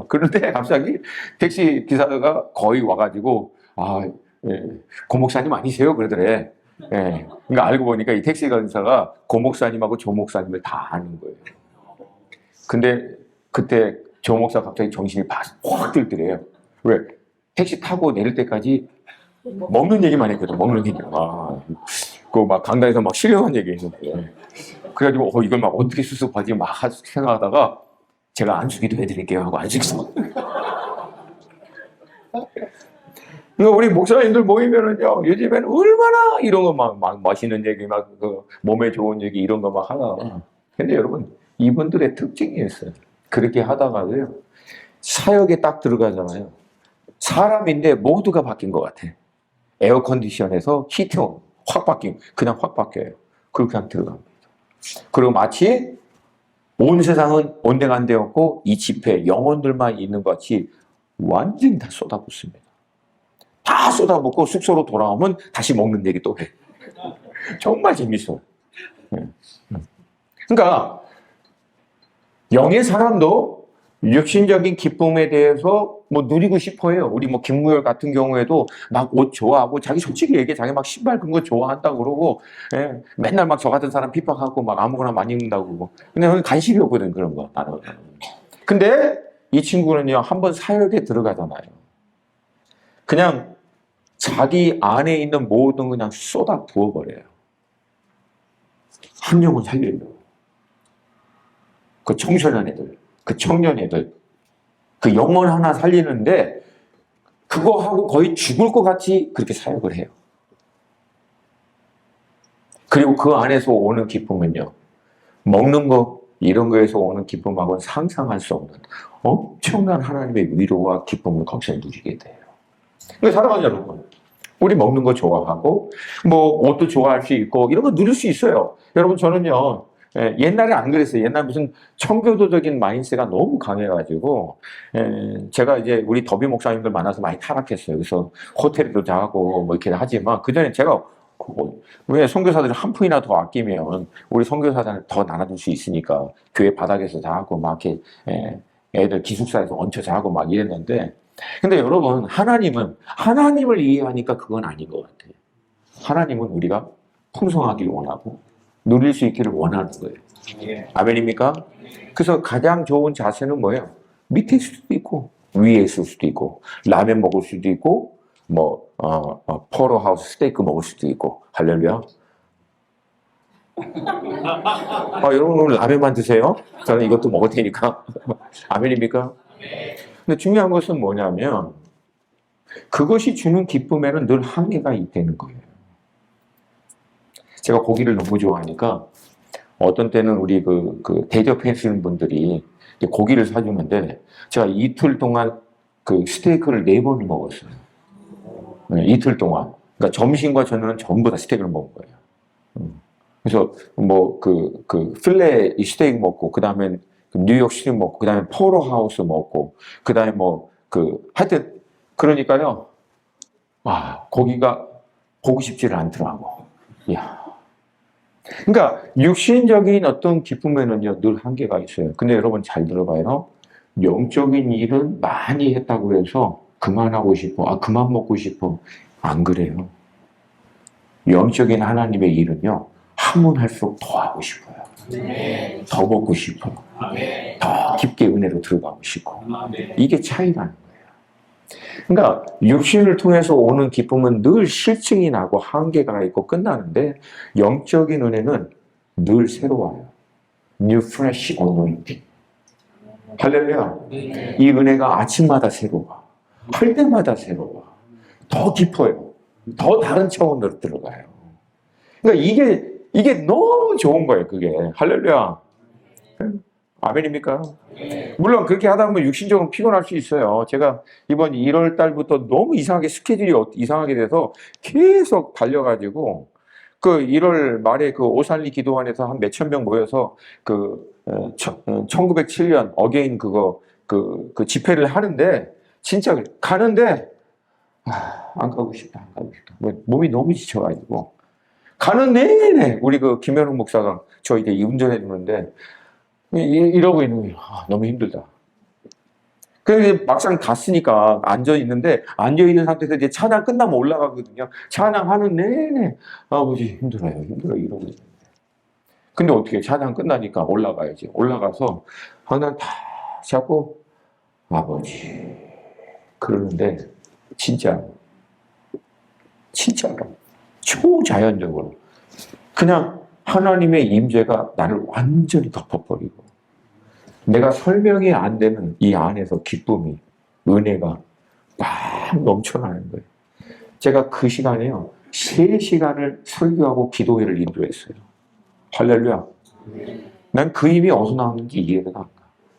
그런데 갑자기 택시 기사가 거의 와가지고 고 목사님 아니세요? 그러더래. 그러니까 알고 보니까 이 택시 기사가 고 목사님하고 조 목사님을 다 아는 거예요. 근데 그때 조 목사 갑자기 정신이 확 들더래요. 왜? 택시 타고 내릴 때까지 먹는 얘기만 했거든. 먹는 얘기. 막 강당에서 막 신령한 얘기 했는데. 그래가지고 이걸 막 어떻게 수습하지 막 생각하다가 제가 안수기도 해드릴게요 하고 안수기도. 그러니까 우리 목사님들 모이면은요 요즘에는 얼마나 이런 거 막 맛있는 얘기 막 몸에 좋은 얘기 이런 거 막 하나. 근데 여러분 이분들의 특징이 있어요. 그렇게 하다가도요 사역에 딱 들어가잖아요. 사람인데 모두가 바뀐 것 같아. 에어컨디션에서 히팅 확 그냥 확 바뀌어요. 그리고 그냥 들어갑니다. 그리고 마치 온 세상은 온데간데 없고 이 집에 영혼들만 있는 것 같이 완전히 다 쏟아붓습니다. 다 쏟아붓고 숙소로 돌아오면 다시 먹는 얘기 또 해. 정말 재밌어요. 그러니까 영의 사람도 육신적인 기쁨에 대해서 뭐 누리고 싶어요. 우리 뭐 김무열 같은 경우에도 막 옷 좋아하고 자기 솔직히 얘기해 자기 막 신발 그런 거 좋아한다고 그러고 맨날 막 저 같은 사람 핍박하고 막 아무거나 많이 입는다고 그러고 근데 관심이 없거든 그런 거 나는. 근데 이 친구는요 한번 사역에 들어가잖아요. 그냥 자기 안에 있는 모든 그냥 쏟아 부어버려요. 한 영혼 살리려고. 그 청소년 애들, 그 청년 애들, 그 영혼 하나 살리는데 그거 하고 거의 죽을 것 같이 그렇게 사역을 해요. 그리고 그 안에서 오는 기쁨은요. 먹는 거 이런 거에서 오는 기쁨하고는 상상할 수 없는 엄청난 하나님의 위로와 기쁨을 거기서 누리게 돼요. 그러니까 사랑하는 여러분, 우리 먹는 거 좋아하고 뭐 옷도 좋아할 수 있고 이런 거 누릴 수 있어요. 여러분 저는요. 옛날에 안 그랬어요. 옛날 무슨 청교도적인 마인드가 너무 강해가지고 제가 이제 우리 더비 목사님들 만나서 많이 타락했어요. 그래서 호텔에도 자고 뭐 이렇게 하지만 그 전에 제가 왜 선교사들이 한 푼이나 더 아끼면 우리 선교사들은 더 나눠줄 수 있으니까 교회 바닥에서 자고 막 이렇게 애들 기숙사에서 얹혀 자고 막 이랬는데 근데 여러분 하나님은 하나님을 이해하니까 그건 아닌 것 같아요. 하나님은 우리가 풍성하기를 원하고 누릴 수 있기를 원하는 거예요. 아멘입니까? 그래서 가장 좋은 자세는 뭐예요? 밑에 있을 수도 있고 위에 있을 수도 있고 라면 먹을 수도 있고 뭐 포로하우스 스테이크 먹을 수도 있고 할렐루야. 여러분 오늘 라면만 드세요? 저는 이것도 먹을 테니까. 아멘입니까? 근데 중요한 것은 뭐냐면 그것이 주는 기쁨에는 늘 한계가 있다는 거예요. 제가 고기를 너무 좋아하니까 어떤 때는 우리 그 대접해주는 분들이 고기를 사주는데 제가 이틀 동안 그 스테이크를 4번을 먹었어요. 네, 이틀 동안. 그러니까 점심과 저녁은 전부 다 스테이크를 먹은 거예요. 그래서 뭐 그 필레 스테이크 먹고 그 다음에 뉴욕 스트림 먹고 그 다음에 포로하우스 먹고 그 다음에 뭐 하여튼 그러니까요. 와 고기가 보고 싶지를 않더라고. 이야. 그러니까 육신적인 어떤 기쁨에는요 늘 한계가 있어요. 근데 여러분 잘 들어봐요. 영적인 일은 많이 했다고 해서 그만하고 싶어. 그만 먹고 싶어. 안 그래요. 영적인 하나님의 일은요 하면 할수록 더 하고 싶어요. 더 먹고 싶어요. 더 깊게 은혜로 들어가고 싶고. 이게 차이라는 거예요. 그러니까 육신을 통해서 오는 기쁨은 늘 실증이 나고 한계가 있고 끝나는데 영적인 은혜는 늘 새로워요. New fresh anointing. 할렐루야. 이 은혜가 아침마다 새로워. 할 때마다 새로워. 더 깊어요. 더 다른 차원으로 들어가요. 그러니까 이게 너무 좋은 거예요, 그게. 할렐루야. 아멘입니까? 물론 그렇게 하다 보면 육신적으로 피곤할 수 있어요. 제가 이번 1월 달부터 너무 이상하게 스케줄이 이상하게 돼서 계속 달려가지고 그 1월 말에 그 오살리 기도원에서 한 몇천 명 모여서 1907년 어게인 그 집회를 하는데 진짜 가는데 안 가고 싶다. 몸이 너무 지쳐가지고 가는 내내 우리 그 김현웅 목사가 저 이제 운전해 주는데 이러고 있는 거예요. 너무 힘들다. 그래서 막상 갔으니까 앉아있는 상태에서 이제 찬양 끝나면 올라가거든요. 찬양하는 내내 아버지 힘들어요. 이러고 있는데. 근데 어떻게 찬양 끝나니까 올라가야지. 올라가서 하나 다 잡고 아버지 그러는데 진짜로 초자연적으로 그냥 하나님의 임재가 나를 완전히 덮어버리고 내가 설명이 안 되는 이 안에서 기쁨이 은혜가 막 넘쳐나는 거예요. 제가 그 시간에요 3시간을 설교하고 기도회를 인도했어요. 할렐루야. 난 그 힘이 어디서 나오는지 이해가 안 가.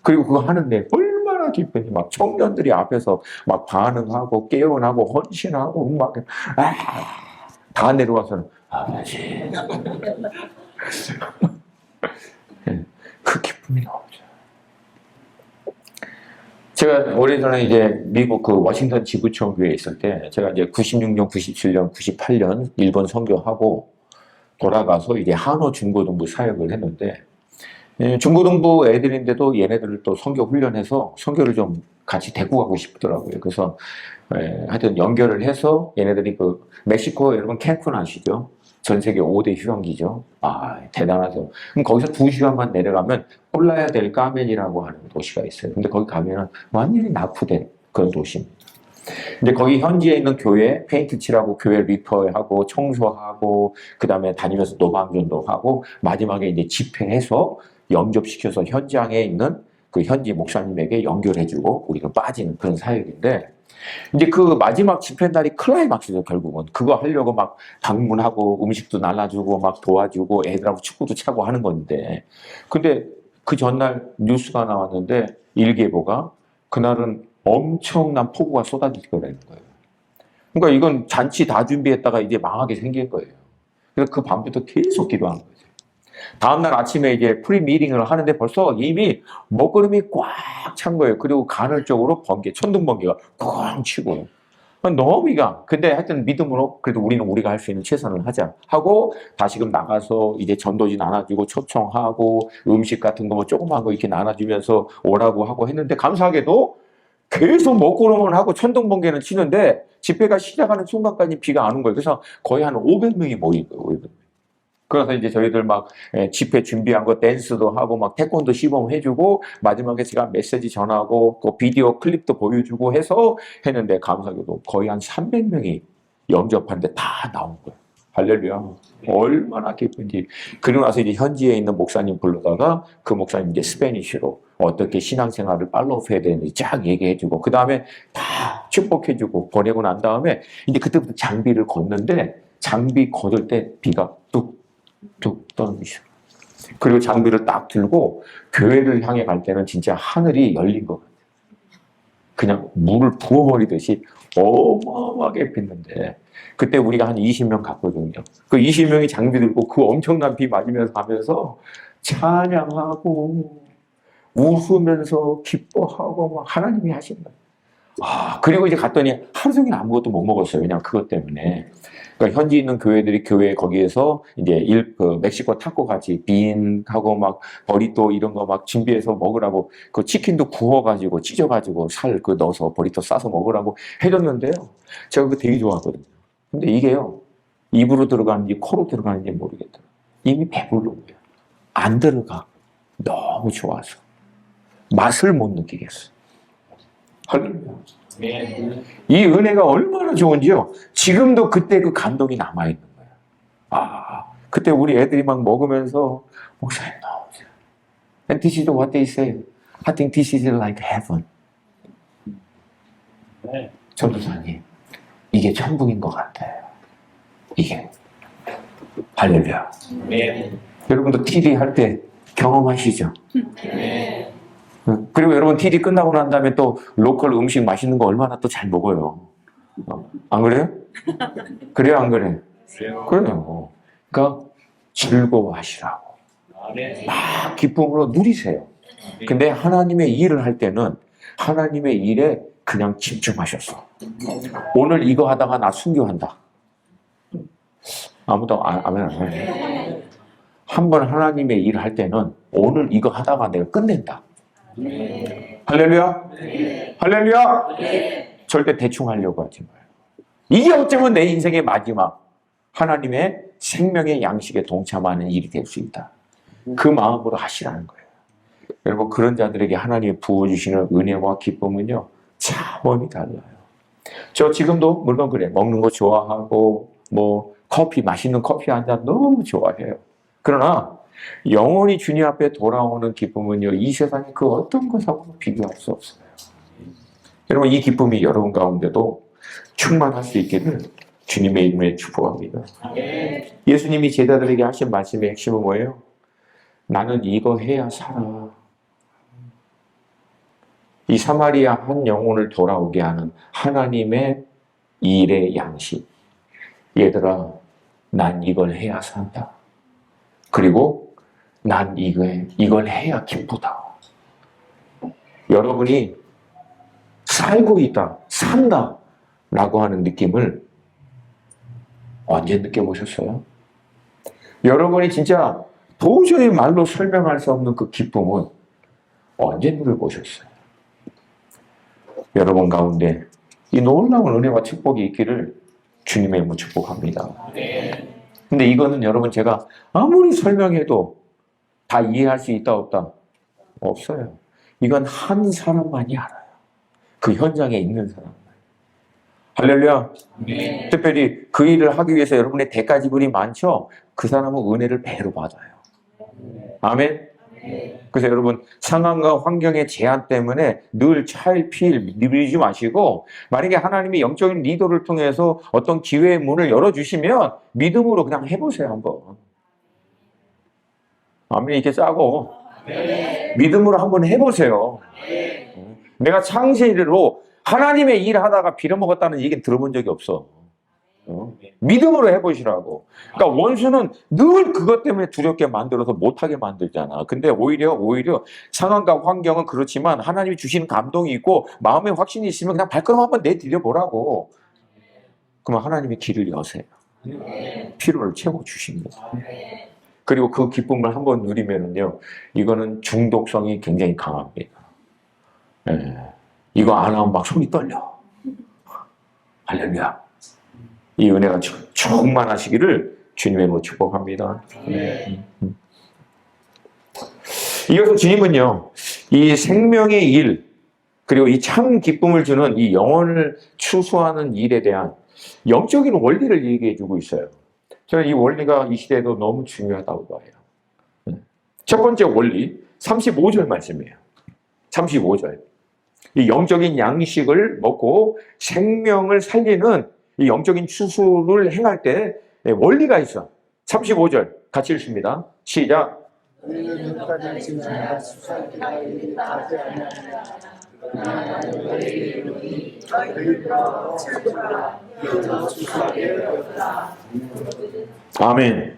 그리고 그거 하는데 얼마나 기쁜지 막 청년들이 앞에서 막 반응하고 깨어나고 헌신하고 막 다 내려와서는 아버지 그 기쁨이 나오죠. 제가 오래전에 이제 미국 그 워싱턴 지구촌 교회에 있을 때 제가 이제 96년, 97년, 98년 일본 선교하고 돌아가서 이제 한호 중고등부 사역을 했는데 중고등부 애들인데도 얘네들을 또 선교 훈련해서 선교를 좀 같이 데리고 가고 싶더라고요. 그래서 하여튼 연결을 해서 얘네들이 그 멕시코 여러분 캔쿤 아시죠? 전 세계 5대 휴양지죠. 대단하죠. 그럼 거기서 2시간만 내려가면 폴라야 델 까멘이라고 하는 도시가 있어요. 근데 거기 가면은 완전히 낙후된 그런 도시입니다. 근데 거기 현지에 있는 교회 페인트 칠하고 교회 리퍼하고 청소하고 그 다음에 다니면서 노방전도 하고 마지막에 이제 집회해서 영접시켜서 현장에 있는 그 현지 목사님에게 연결해주고 우리가 빠지는 그런 사역인데 이제 그 마지막 집회 날이 클라이막스죠. 결국은 그거 하려고 막 방문하고 음식도 나눠주고 막 도와주고 애들하고 축구도 차고 하는 건데 근데 그 전날 뉴스가 나왔는데 일기예보가 그날은 엄청난 폭우가 쏟아질 거라는 거예요. 그러니까 이건 잔치 다 준비했다가 이제 망하게 생긴 거예요. 그래서 그 밤부터 계속 기도한 거죠. 다음날 아침에 이제 프리 미팅을 하는데 벌써 이미 먹구름이 꽉 찬 거예요. 그리고 간헐적으로 천둥 번개가 꽝 치고 너무 근데 하여튼 믿음으로 그래도 우리는 우리가 할 수 있는 최선을 하자 하고 다시금 나가서 이제 전도지 나눠주고 초청하고 음식 같은 거 뭐 조그만 거 이렇게 나눠주면서 오라고 하고 했는데 감사하게도 계속 먹구름을 하고 천둥번개는 치는데 집회가 시작하는 순간까지 비가 안 온 거예요. 그래서 거의 한 500명이 모인 거예요. 500명. 그래서 이제 저희들 막 집회 준비한 거 댄스도 하고 막 태권도 시범 해주고 마지막에 제가 메시지 전하고 그 비디오 클립도 보여주고 해서 했는데 감사하게도 거의 한 300명이 영접하는데 다 나온 거예요. 할렐루야. 얼마나 기쁜지. 그리고 나서 이제 현지에 있는 목사님 불러다가 그 목사님 이제 스페니쉬로 어떻게 신앙생활을 팔로우 해야 되는지 쫙 얘기해주고 그 다음에 다 축복해주고 보내고 난 다음에 이제 그때부터 장비를 걷는데 장비 걷을 때 비가 뚝 떨어지죠. 그리고 장비를 딱 들고 교회를 향해 갈 때는 진짜 하늘이 열린 것 같아요. 그냥 물을 부어버리듯이 어마어마하게 빗는데 그때 우리가 한 20명 갔거든요. 그 20명이 장비 들고 그 엄청난 비 맞으면서 가면서 찬양하고 웃으면서 기뻐하고 막 하나님이 하신 거예요. 그리고 이제 갔더니 하루 종일 아무것도 못 먹었어요. 그냥 그것 때문에. 그러니까 현지 있는 교회들이 교회 거기에서 이제 멕시코 타코 같이 빈하고 막 버리또 이런 거 막 준비해서 먹으라고 그 치킨도 구워가지고 찢어가지고 살 그 넣어서 버리또 싸서 먹으라고 해줬는데요. 제가 그거 되게 좋아하거든요. 근데 이게요. 입으로 들어가는지 코로 들어가는지 모르겠더라고요. 이미 배부른 거예요. 안 들어가. 너무 좋아서. 맛을 못 느끼겠어요. 할렐루야. 이 은혜가 얼마나 좋은지요. 지금도 그때 그 감동이 남아있는 거예요. 그때 우리 애들이 막 먹으면서 목사님 나오세요. And this is what they say. I think this is like heaven. 전도사님, 이게 천국인 것 같아요. 이게. 할렐루야. 여러분도 TD 할 때 경험하시죠? 그리고 여러분 TD 끝나고 난 다음에 또 로컬 음식 맛있는 거 얼마나 또 잘 먹어요. 안 그래요? 그래요, 안 그래요? 그래요. 그러니까 즐거워하시라고. 막 기쁨으로 누리세요. 근데 하나님의 일을 할 때는 하나님의 일에 그냥 집중하셨어. 오늘 이거 하다가 나 순교한다. 아무도 아멘 안 해요. 한번 하나님의 일을 할 때는 오늘 이거 하다가 내가 끝낸다. 할렐루야? 할렐루야? 절대 대충 하려고 하지 마요. 이게 어쩌면 내 인생의 마지막 하나님의 생명의 양식에 동참하는 일이 될 수 있다. 그 마음으로 하시라는 거예요. 여러분 그런 자들에게 하나님이 부어주시는 은혜와 기쁨은요 차원이 달라요. 저 지금도 물론 그래 먹는 거 좋아하고 뭐 커피 맛있는 커피 한 잔 너무 좋아해요. 그러나 영원히 주님 앞에 돌아오는 기쁨은요 이 세상의 그 어떤 것하고 비교할 수 없어요. 여러분 이 기쁨이 여러분 가운데도 충만할 수 있기를 주님의 이름에 축복합니다. 예수님이 제자들에게 하신 말씀의 핵심은 뭐예요? 나는 이거 해야 살아. 이 사마리아 한 영혼을 돌아오게 하는 하나님의 일의 양식. 얘들아, 난 이걸 해야 산다. 그리고 난 이걸 해야 기쁘다. 여러분이 살고 있다, 산다 라고 하는 느낌을 언제 느껴보셨어요? 여러분이 진짜 도저히 말로 설명할 수 없는 그 기쁨은 언제 누려보셨어요? 여러분 가운데 이 놀라운 은혜와 축복이 있기를 주님의 이름으로 축복합니다. 근데 이거는 여러분 제가 아무리 설명해도 다 이해할 수 있다 없다? 없어요. 이건 한 사람만이 알아요. 그 현장에 있는 사람만. 할렐루야. 특별히 그 일을 하기 위해서 여러분의 대가 지불이 많죠? 그 사람은 은혜를 배로 받아요. 아멘. 그래서 여러분 상황과 환경의 제한 때문에 늘 차일피일 누리지 마시고 만약에 하나님이 영적인 리더를 통해서 어떤 기회의 문을 열어주시면 믿음으로 그냥 해보세요 한번. 아멘. 이렇게 짜고 믿음으로 한번 해보세요. 내가 창세일로 하나님의 일 하다가 빌어먹었다는 얘기는 들어본 적이 없어. 믿음으로 해보시라고. 그러니까 원수는 늘 그것 때문에 두렵게 만들어서 못하게 만들잖아. 근데 오히려 상황과 환경은 그렇지만 하나님이 주시는 감동이 있고 마음의 확신이 있으면 그냥 발걸음 한번 내디뎌 보라고. 그러면 하나님이 길을 여세요. 필요를 채워주십니다. 그리고 그 기쁨을 한번 누리면은요, 이거는 중독성이 굉장히 강합니다. 예. 이거 안 하면 막 손이 떨려. 할렐루야. 이 은혜가 충만하시기를 주님의 이름으로 축복합니다. 이어서 주님은요, 이 생명의 일, 그리고 이 참 기쁨을 주는 이 영혼을 추수하는 일에 대한 영적인 원리를 얘기해 주고 있어요. 저는 이 원리가 이 시대에도 너무 중요하다고 봐요. 첫 번째 원리, 35절 말씀이에요. 35절. 이 영적인 양식을 먹고 생명을 살리는 이 영적인 추수를 행할 때 원리가 있어. 35절 같이 읽습니다. 시작. 아멘.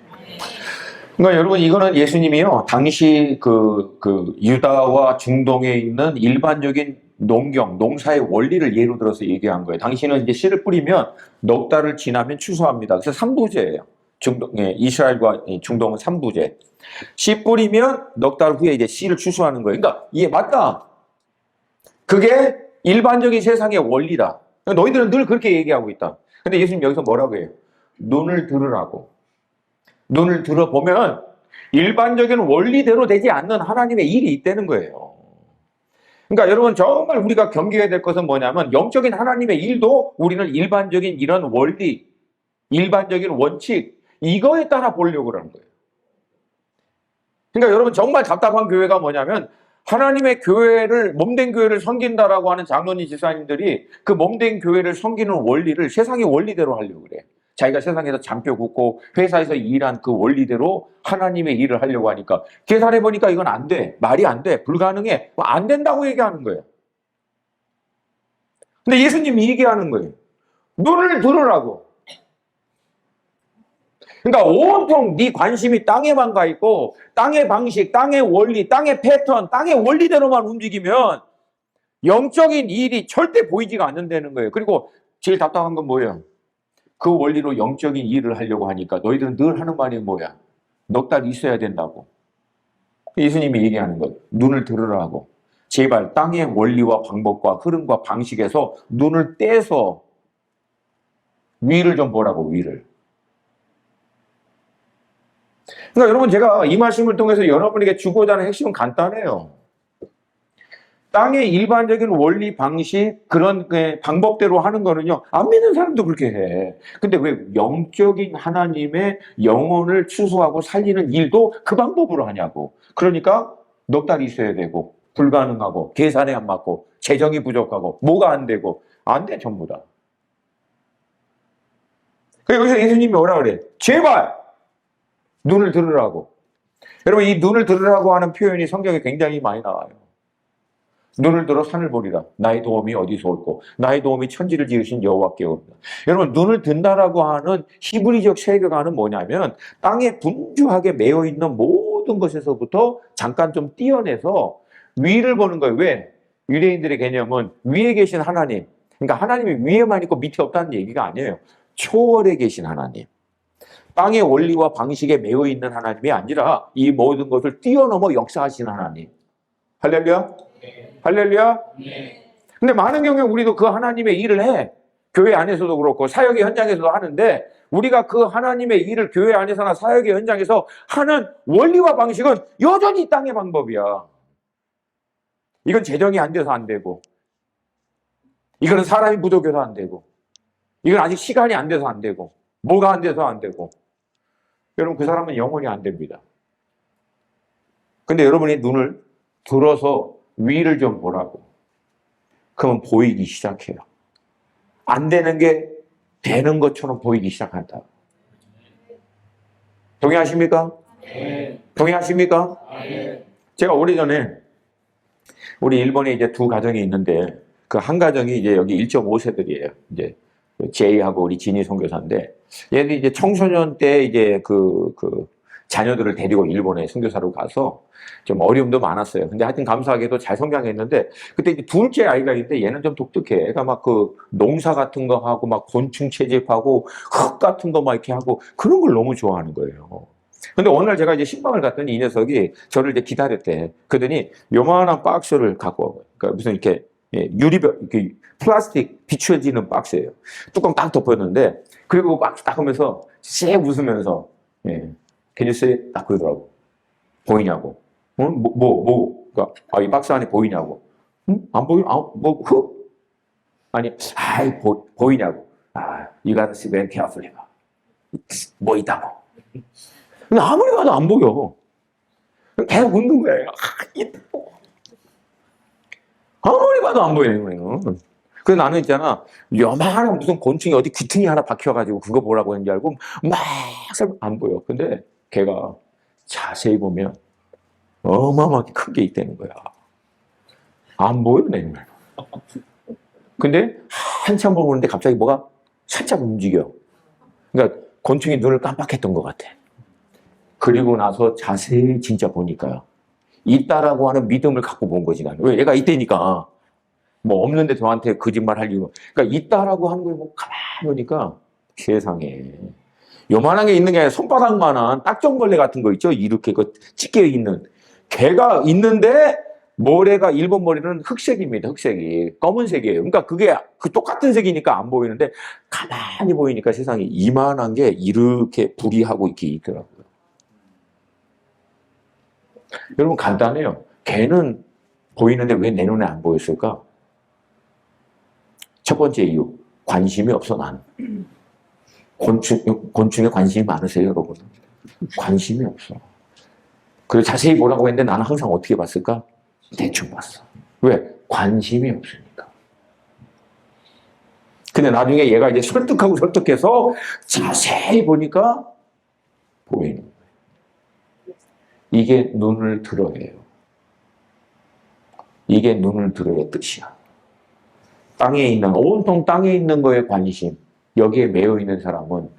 그러니까 여러분, 이거는 예수님이요, 당시 그 유다와 중동에 있는 일반적인 농사의 원리를 예로 들어서 얘기한 거예요. 당신은 이제 씨를 뿌리면 넉 달을 지나면 추수합니다. 그래서 3부제예요. 이스라엘과 중동은 3부제. 씨 뿌리면 넉 달 후에 이제 씨를 추수하는 거예요. 그러니까 이게 맞다. 그게 일반적인 세상의 원리다. 너희들은 늘 그렇게 얘기하고 있다. 근데 예수님 여기서 뭐라고 해요? 눈을 들으라고. 눈을 들어보면 일반적인 원리대로 되지 않는 하나님의 일이 있다는 거예요. 그러니까 여러분, 정말 우리가 경계해야 될 것은 뭐냐면, 영적인 하나님의 일도 우리는 일반적인 이런 원리, 일반적인 원칙, 이거에 따라 보려고 하는 거예요. 그러니까 여러분, 정말 답답한 교회가 뭐냐면, 하나님의 교회를, 몸된 교회를 섬긴다라고 하는 장로님 집사님들이 그 몸된 교회를 섬기는 원리를 세상의 원리대로 하려고 그래. 자기가 세상에서 잔뼈 굽고 회사에서 일한 그 원리대로 하나님의 일을 하려고 하니까 계산해보니까 이건 안 돼. 말이 안 돼. 불가능해. 안 된다고 얘기하는 거예요. 근데 예수님이 얘기하는 거예요. 눈을 들으라고. 그러니까 온통 네 관심이 땅에만 가 있고 땅의 방식, 땅의 원리, 땅의 패턴, 땅의 원리대로만 움직이면 영적인 일이 절대 보이지가 않는다는 거예요. 그리고 제일 답답한 건 뭐예요? 그 원리로 영적인 일을 하려고 하니까 너희들은 늘 하는 말이 뭐야? 넉 달 있어야 된다고. 예수님이 얘기하는 것, 눈을 들으라고. 제발 땅의 원리와 방법과 흐름과 방식에서 눈을 떼서 위를 좀 보라고, 위를. 그러니까 여러분, 제가 이 말씀을 통해서 여러분에게 주고자 하는 핵심은 간단해요. 땅의 일반적인 원리, 방식, 그런 방법대로 하는 거는요, 안 믿는 사람도 그렇게 해. 근데 왜 영적인 하나님의 영혼을 추수하고 살리는 일도 그 방법으로 하냐고. 그러니까 넉 달 있어야 되고, 불가능하고, 계산에 안 맞고, 재정이 부족하고, 뭐가 안 되고, 안 돼, 전부 다. 그래서 여기서 예수님이 뭐라 그래? 제발! 눈을 들으라고. 여러분, 이 눈을 들으라고 하는 표현이 성경에 굉장히 많이 나와요. 눈을 들어 산을 보리라. 나의 도움이 어디서 올고 나의 도움이 천지를 지으신 여호와께 오리라. 여러분, 눈을 든다라고 하는 히브리적 세계관은 뭐냐면 땅에 분주하게 매여 있는 모든 것에서부터 잠깐 좀 띄어내서 위를 보는 거예요. 왜? 유대인들의 개념은 위에 계신 하나님, 그러니까 하나님이 위에만 있고 밑에 없다는 얘기가 아니에요. 초월에 계신 하나님, 땅의 원리와 방식에 매여 있는 하나님이 아니라 이 모든 것을 뛰어넘어 역사하시는 하나님. 할렐루야? 할렐루야? 근데 많은 경우에 우리도 그 하나님의 일을 해. 교회 안에서도 그렇고 사역의 현장에서도 하는데, 우리가 그 하나님의 일을 교회 안에서나 사역의 현장에서 하는 원리와 방식은 여전히 땅의 방법이야. 이건 재정이 안 돼서 안 되고, 이거는 사람이 부족해서 안 되고, 이건 아직 시간이 안 돼서 안 되고, 뭐가 안 돼서 안 되고. 여러분, 그 사람은 영원히 안 됩니다. 근데 여러분이 눈을 들어서 위를 좀 보라고. 그러면 보이기 시작해요. 안 되는 게 되는 것처럼 보이기 시작한다. 동의하십니까? 네. 동의하십니까? 네. 제가 오래전에 우리 일본에 이제 두 가정이 있는데, 그 한 가정이 이제 여기 1.5세들이에요. 이제 제이하고 우리 진희 선교사인데, 얘는 이제 청소년 때 이제 자녀들을 데리고 일본에 선교사로 가서 좀 어려움도 많았어요. 근데 하여튼 감사하게도 잘 성장했는데 그때 이제 둘째 아이가 있는데 얘는 좀 독특해. 애가 막 그 농사 같은 거 하고 막 곤충 채집하고 흙 같은 거 막 이렇게 하고 그런 걸 너무 좋아하는 거예요. 근데 어느 날 제가 이제 신방을 갔더니 이 녀석이 저를 이제 기다렸대. 그러더니 요만한 박스를 갖고 와. 그러니까 무슨 이렇게 유리병, 이렇게 플라스틱 비추어지는 박스예요. 뚜껑 딱 덮었는데 그리고 박스 딱 하면서 쎄 웃으면서 Can you see it? 딱 그러더라고. 보이냐고. 그러니까 이 박스 안에 보이냐고. 응? 안 보이? 흙? 아니, 보이냐고. You gotta see very carefully. 뭐 있다고. 근데 아무리 봐도 안 보여. 계속 웃는 거예요. 있다고. 아무리 봐도 안 보이는 거예요. 그래서 나는 있잖아, 요만한 무슨 곤충이 어디 귀퉁이 하나 박혀가지고 그거 보라고 했는 줄 알고 막 안 보여. 근데 걔가 자세히 보면 어마어마하게 큰 게 있다는 거야. 안 보여, 내 눈에. 근데 한참 보는데 갑자기 뭐가 살짝 움직여. 그러니까 곤충이 눈을 깜빡했던 것 같아. 그리고 나서 자세히 진짜 보니까 있다라고 하는 믿음을 갖고 본 거지, 나는. 왜? 얘가 있다니까. 뭐 없는데 저한테 거짓말 할 이유. 그러니까 있다라고 하는 걸 뭐 가만히 보니까 세상에. 요만한 게 있는 게 아니라 손바닥만한 딱정벌레 같은 거 있죠? 이렇게 그 찢겨 있는. 걔가 있는데 모래가, 일본 모래는 흑색입니다. 흑색이. 검은색이에요. 그러니까 그게 그 똑같은 색이니까 안 보이는데 가만히 보이니까 세상에 이만한 게 이렇게 부리하고 이렇게 있더라고요. 여러분 간단해요. 걔는 보이는데 왜 내 눈에 안 보였을까? 첫 번째 이유, 관심이 없어, 난. 곤충에 관심이 많으세요, 여러분? 관심이 없어. 그리고 자세히 보라고 했는데 나는 항상 어떻게 봤을까? 대충 봤어. 왜? 관심이 없으니까. 근데 나중에 얘가 이제 설득해서 자세히 보니까 보이는 거예요. 이게 눈을 들어야 해요. 이게 눈을 들어야 뜻이야. 온통 땅에 있는 거에 관심, 여기에 매여 있는 사람은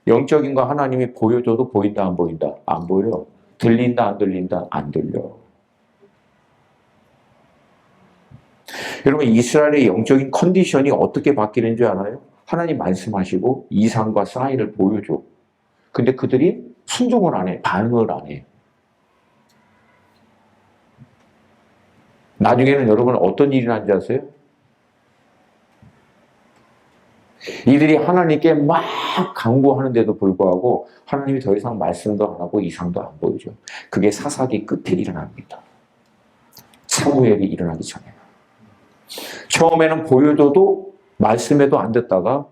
영적인 거 하나님이 보여줘도 보인다, 안 보인다? 안 보여. 들린다, 안 들린다? 안 들려. 여러분, 이스라엘의 영적인 컨디션이 어떻게 바뀌는 줄 알아요? 하나님 말씀하시고 이상과 사인을 보여줘. 근데 그들이 순종을 안 해. 반응을 안 해. 나중에는 여러분 어떤 일이 난지 아세요? 이들이 하나님께 막 간구하는데도 불구하고 하나님이 더 이상 말씀도 안 하고 이상도 안 보이죠. 그게 사사기 끝에 일어납니다. 사무엘이 일어나기 전에. 처음에는 보여줘도 말씀해도 안 듣다가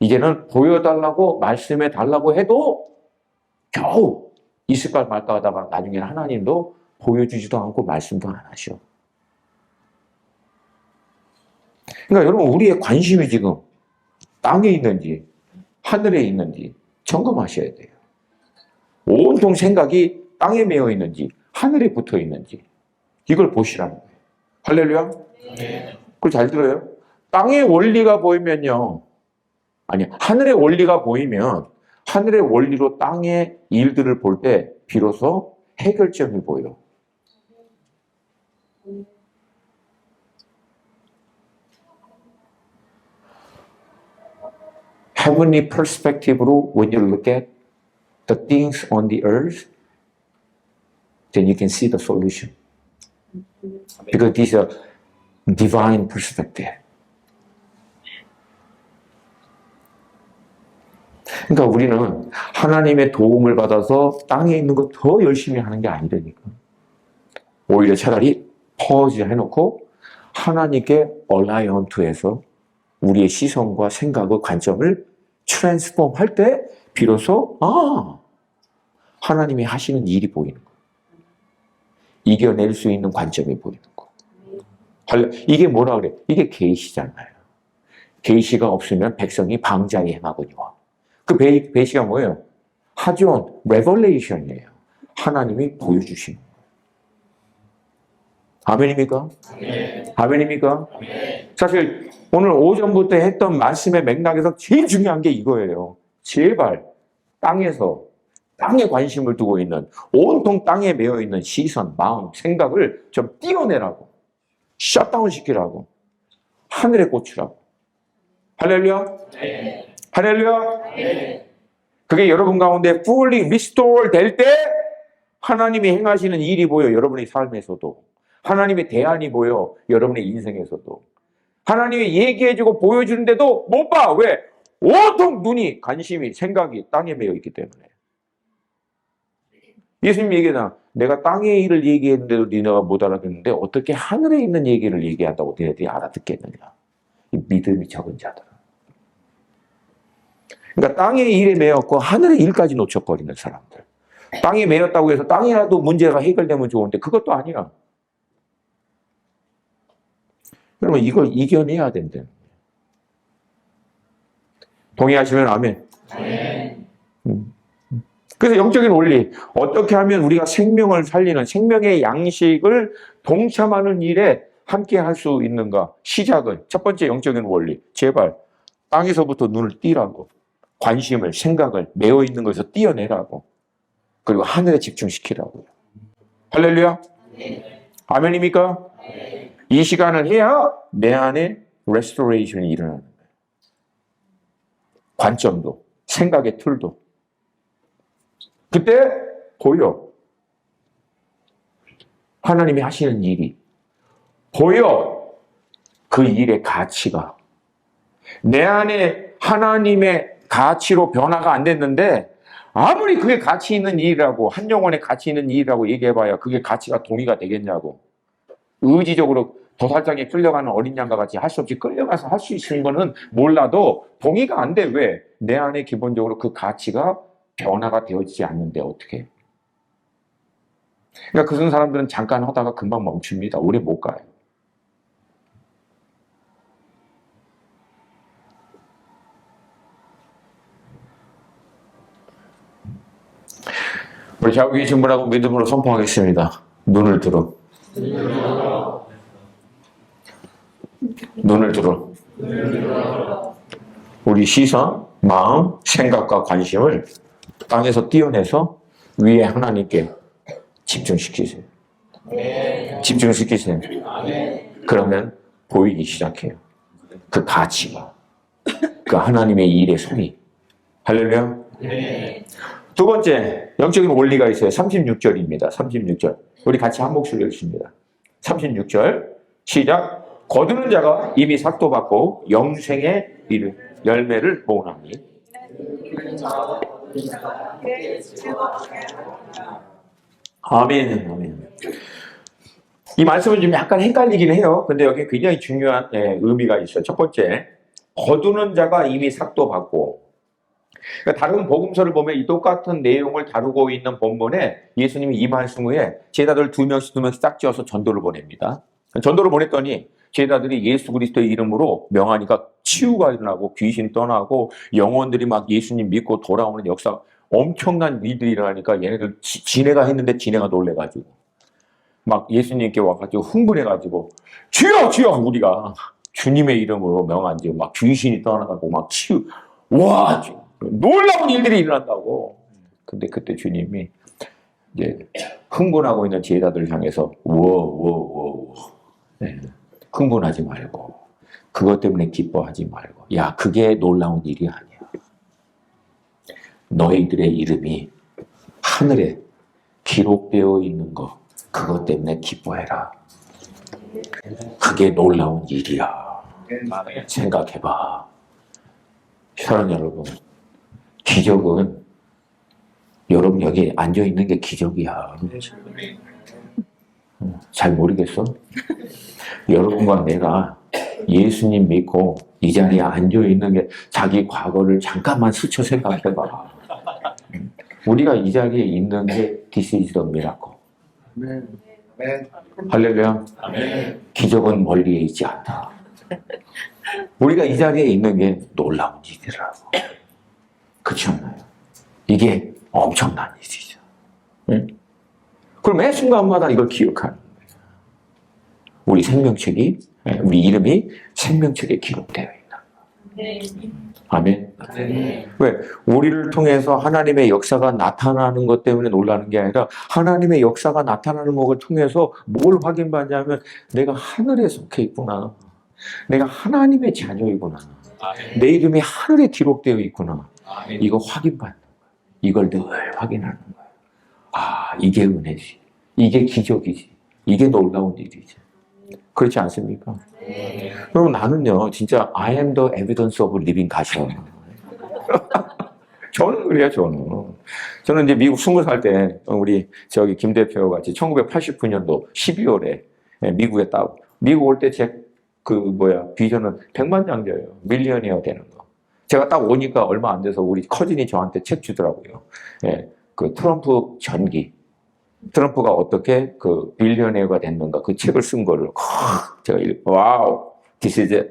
이제는 보여달라고 말씀해 달라고 해도 겨우 있을까 말까 하다가 나중에는 하나님도 보여주지도 않고 말씀도 안 하셔. 그러니까 여러분, 우리의 관심이 지금 땅에 있는지 하늘에 있는지 점검하셔야 돼요. 온통 생각이 땅에 매여 있는지 하늘에 붙어 있는지 이걸 보시라는 거예요. 할렐루야? 네. 그걸 잘 들어요. 땅의 원리가 보이면요. 아니, 하늘의 원리가 보이면 하늘의 원리로 땅의 일들을 볼 때 비로소 해결점이 보여. Heavenly perspective로 when you look at the things on the earth, then you can see the solution. Because this is a divine perspective. 그러니까 우리는 하나님의 도움을 받아서 땅에 있는 거 더 열심히 하는 게 아니라니까. 오히려 차라리 퍼즈 해놓고 하나님께 얼라이언트해서 우리의 시선과 생각과 관점을 트랜스폼 할 때 비로소 하나님이 하시는 일이 보이는 거예요. 이겨낼 수 있는 관점이 보이는 거예요. 이게 뭐라 그래? 이게 계시잖아요. 계시가 없으면 백성이 방자히 행하거니와. 그 계시가 뭐예요? 하존, 레벌레이션이에요. 하나님이 보여주시는 거예요. 아멘입니까? 아멘입니까? 사실 오늘 오전부터 했던 말씀의 맥락에서 제일 중요한 게 이거예요. 제발 땅에서 땅에 관심을 두고 있는, 온통 땅에 매여 있는 시선, 마음, 생각을 좀 띄어내라고, 셧다운 시키라고, 하늘에 꽂히라고. 할렐루야? 네. 할렐루야? 네. 그게 여러분 가운데 fully restore 될 때 하나님이 행하시는 일이 보여, 여러분의 삶에서도. 하나님의 대안이 보여, 여러분의 인생에서도. 하나님이 얘기해주고 보여주는데도 못 봐. 왜? 온통 눈이, 관심이, 생각이 땅에 매여 있기 때문에. 예수님 얘기하잖아. 내가 땅의 일을 얘기했는데도 니네가 못 알아듣는데 어떻게 하늘에 있는 얘기를 얘기한다고 니네들이 알아듣겠느냐. 이 믿음이 적은 자들. 그러니까 땅의 일에 매였고 하늘의 일까지 놓쳐버리는 사람들. 땅에 매였다고 해서 땅이라도 문제가 해결되면 좋은데 그것도 아니야. 그러면 이걸 이겨내야 된다. 동의하시면 아멘. 아멘. 그래서 영적인 원리, 어떻게 하면 우리가 생명을 살리는 생명의 양식을 동참하는 일에 함께 할 수 있는가? 시작은 첫 번째 영적인 원리, 제발 땅에서부터 눈을 띄라고, 관심을, 생각을 매어 있는 것에서 띄어내라고, 그리고 하늘에 집중시키라고요. 할렐루야? 아멘입니까? 이 시간을 해야 내 안에 레스토레이션이 일어나는 거예요. 관점도, 생각의 틀도. 그때 보여. 하나님이 하시는 일이. 보여. 그 일의 가치가. 내 안에 하나님의 가치로 변화가 안 됐는데 아무리 그게 가치 있는 일이라고, 한 영혼의 가치 있는 일이라고 얘기해봐야 그게 가치가 동의가 되겠냐고. 의지적으로 도살장에 끌려가는 어린 양과 같이 할 수 없이 끌려가서 할 수 있는 거는 몰라도 동의가 안 돼. 왜? 내 안에 기본적으로 그 가치가 변화가 되어지지 않는데 어떻게? 그러니까 그런 사람들은 잠깐 하다가 금방 멈춥니다. 오래 못 가요. 우리 좌우 계신 분하고 믿음으로 선포하겠습니다. 눈을 들어. 눈을 들어. 우리 시선, 마음, 생각과 관심을 땅에서 띄어내서 위에 하나님께 집중시키세요. 집중시키세요. 그러면 보이기 시작해요. 그 가치가. 그 하나님의 일의 소리. 할렐루야. 두 번째 영적인 원리가 있어요. 36절입니다. 36절. 우리 같이 한 목소리로 읽습니다. 36절 시작. 거두는 자가 이미 삭도받고 영생의 열매를 모으나니. 아멘. 아멘. 이 말씀은 좀 약간 헷갈리긴 해요. 근데 여기 굉장히 중요한 의미가 있어요. 첫 번째, 거두는 자가 이미 삭도받고. 그러니까 다른 복음서를 보면 이 똑같은 내용을 다루고 있는 본문에 예수님이 이 말씀 후에 제자들 두 명씩 딱 지어서 전도를 보냅니다. 전도를 보냈더니 제자들이 예수 그리스도의 이름으로 명하니까 치유가 일어나고 귀신 떠나고 영혼들이 막 예수님 믿고 돌아오는 역사, 엄청난 일들이 일어나니까 얘네들 지네가 했는데 지네가 놀래가지고 막 예수님께 와가지고 흥분해가지고 주여 주여 우리가 주님의 이름으로 명한지 막 귀신이 떠나가고 막 치유, 와 놀라운 일들이 일어난다고. 근데 그때 주님이 이제 흥분하고 있는 제자들 향해서 워워워 흥분하지 말고 그것 때문에 기뻐하지 말고 야 그게 놀라운 일이 아니야. 너희들의 이름이 하늘에 기록되어 있는 거 그것 때문에 기뻐해라. 그게 놀라운 일이야. 생각해봐. 사랑하는 여러분, 기적은 여러분 여기 앉아있는 게 기적이야. 잘 모르겠어? 여러분과 내가 예수님 믿고 이 자리에 앉아있는 게 자기 과거를 잠깐만 스쳐 생각해봐. 우리가 이 자리에 있는 게 This is the miracle. 할렐루야. 기적은 멀리에 있지 않다. 우리가 이 자리에 있는 게 놀라운 일이라고. 그렇지 않나요? 이게 엄청난 일이죠. 응? 그럼 매 순간마다 이걸 기억하는 거예요. 우리 생명책이, 우리 이름이 생명책에 기록되어 있다. 아멘. 네. 왜? 우리를 통해서 하나님의 역사가 나타나는 것 때문에 놀라는 게 아니라 하나님의 역사가 나타나는 것을 통해서 뭘 확인받냐면 내가 하늘에 속해 있구나. 내가 하나님의 자녀이구나. 내 이름이 하늘에 기록되어 있구나. 이거 확인받는 거예요. 이걸 늘 확인하는 거예요. 아, 이게 은혜지. 이게 기적이지. 이게 놀라운 일이지. 그렇지 않습니까? 네. 그럼 나는요, 진짜 I am the evidence of living God이에요. 저는 그래요, 저는. 저는 이제 미국 20살 때 우리 저기 김 대표와 같이 1989년도 12월에 미국에 미국 올 때 제 비전은 백만장자예요. 밀리언이어 되는 거. 제가 딱 오니까 얼마 안 돼서 우리 커진이 저한테 책 주더라고요. 예, 그 트럼프 전기. 트럼프가 어떻게 그 빌리언웨어가 됐는가 그 책을 쓴 거를 제가 와우, this is it,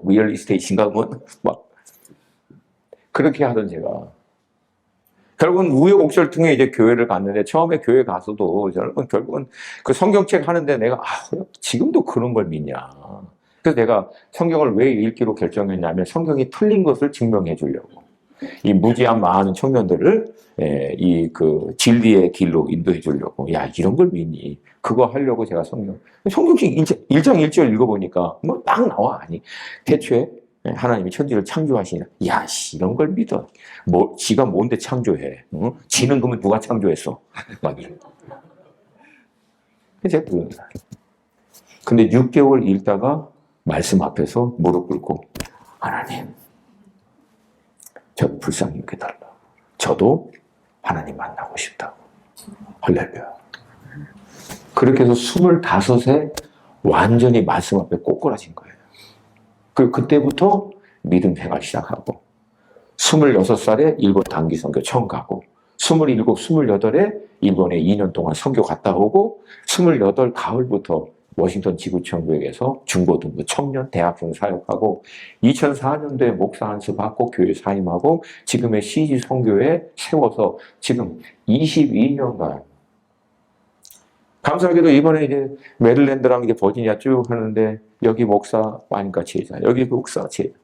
real estate인가 막 그렇게 하던 제가 결국은 우여곡절 통해 이제 교회를 갔는데 처음에 교회 가서도 저는 결국은 그 성경책 하는데 내가 지금도 그런 걸 믿냐. 그래서 내가 성경을 왜 읽기로 결정했냐면 성경이 틀린 것을 증명해 주려고. 이 무지한 많은 청년들을 이 그 진리의 길로 인도해 주려고. 야, 이런 걸 믿니? 그거 하려고 제가 성경책 1장 1절 읽어보니까 뭐 딱 나와. 아니, 대체 하나님이 천지를 창조하시냐. 야, 이런 걸 믿어. 뭐, 지가 뭔데 창조해. 응? 지는 그러면 누가 창조했어? 막 이런. 제가 근데 6개월 읽다가 말씀 앞에서 무릎 꿇고 하나님, 저 불쌍히 여겨달라. 저도 하나님 만나고 싶다고. 할렐루야. 그렇게 해서 25세 완전히 말씀 앞에 꼬꾸라진 거예요. 그때부터 믿음 생활 시작하고 26살에 일본 단기 선교 처음 가고 27, 28에 일본에 2년 동안 선교 갔다 오고 28 가을부터 워싱턴 지구촌교회에서 중고등부 청년 대학생 사역하고 2004년도에 목사 안수 받고 교회 사임하고 지금의 CG 선교회 세워서 지금 22년간 감사하게도 이번에 이제 메릴랜드랑 이제 버지니아 쭉 하는데 여기 목사 와니까 제자, 여기 목사 제자.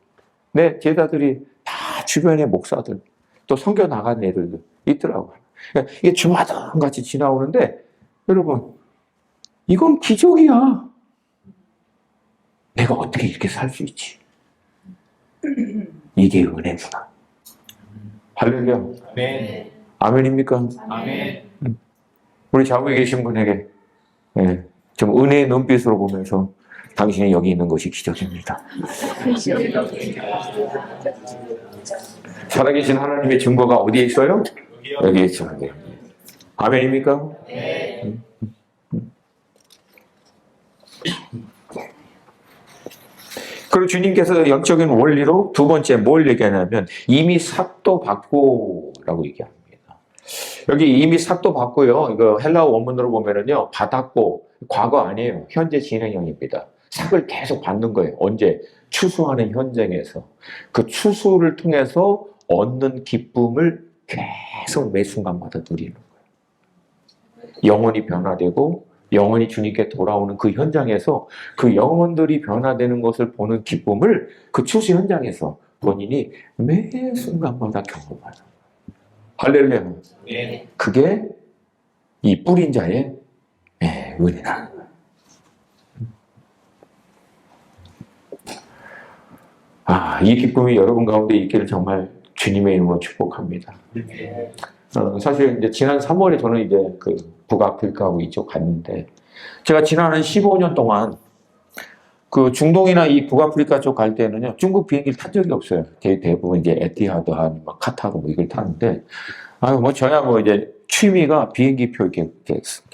내 제자들이 다 주변의 목사들, 또 선교 나간 애들도 있더라고요. 그러니까 이게 주마등 같이 지나오는데 여러분 이건 기적이야. 내가 어떻게 이렇게 살 수 있지? 이게 은혜구나. 할렐루야. 아멘. 아멘입니까? 아멘. 우리 좌우에 계신 분에게 좀 은혜의 눈빛으로 보면서 당신이 여기 있는 것이 기적입니다. 살아계신 하나님의 증거가 어디에 있어요? 여기에 있어요. 아멘입니까? 네. 그리고 주님께서 영적인 원리로 두 번째 뭘 얘기하냐면 이미 삭도 받고라고 얘기합니다. 여기 이미 삭도 받고요. 이거 헬라어 원문으로 보면은요, 받았고 과거 아니에요. 현재 진행형입니다. 삭을 계속 받는 거예요. 언제? 추수하는 현장에서 그 추수를 통해서 얻는 기쁨을 계속 매 순간마다 누리는 거예요. 영혼이 변화되고 영혼이 주님께 돌아오는 그 현장에서 그 영혼들이 변화되는 것을 보는 기쁨을 그 추수 현장에서 본인이 매 순간마다 경험하는 거예요. 할렐루야. 네. 그게 이 뿌린 자의 은혜다. 이 기쁨이 여러분 가운데 있기를 정말 주님의 이름으로 축복합니다. 사실 이제 지난 3월에 저는 이제 그 북아프리카하고 이쪽 갔는데 제가 지난 한 15년 동안 그 중동이나 이 북아프리카 쪽 갈 때는요 중국 비행기를 탄 적이 없어요. 대부분 이제 에티하드한 카타르 뭐 이걸 타는데 저야 이제 취미가 비행기표 이렇게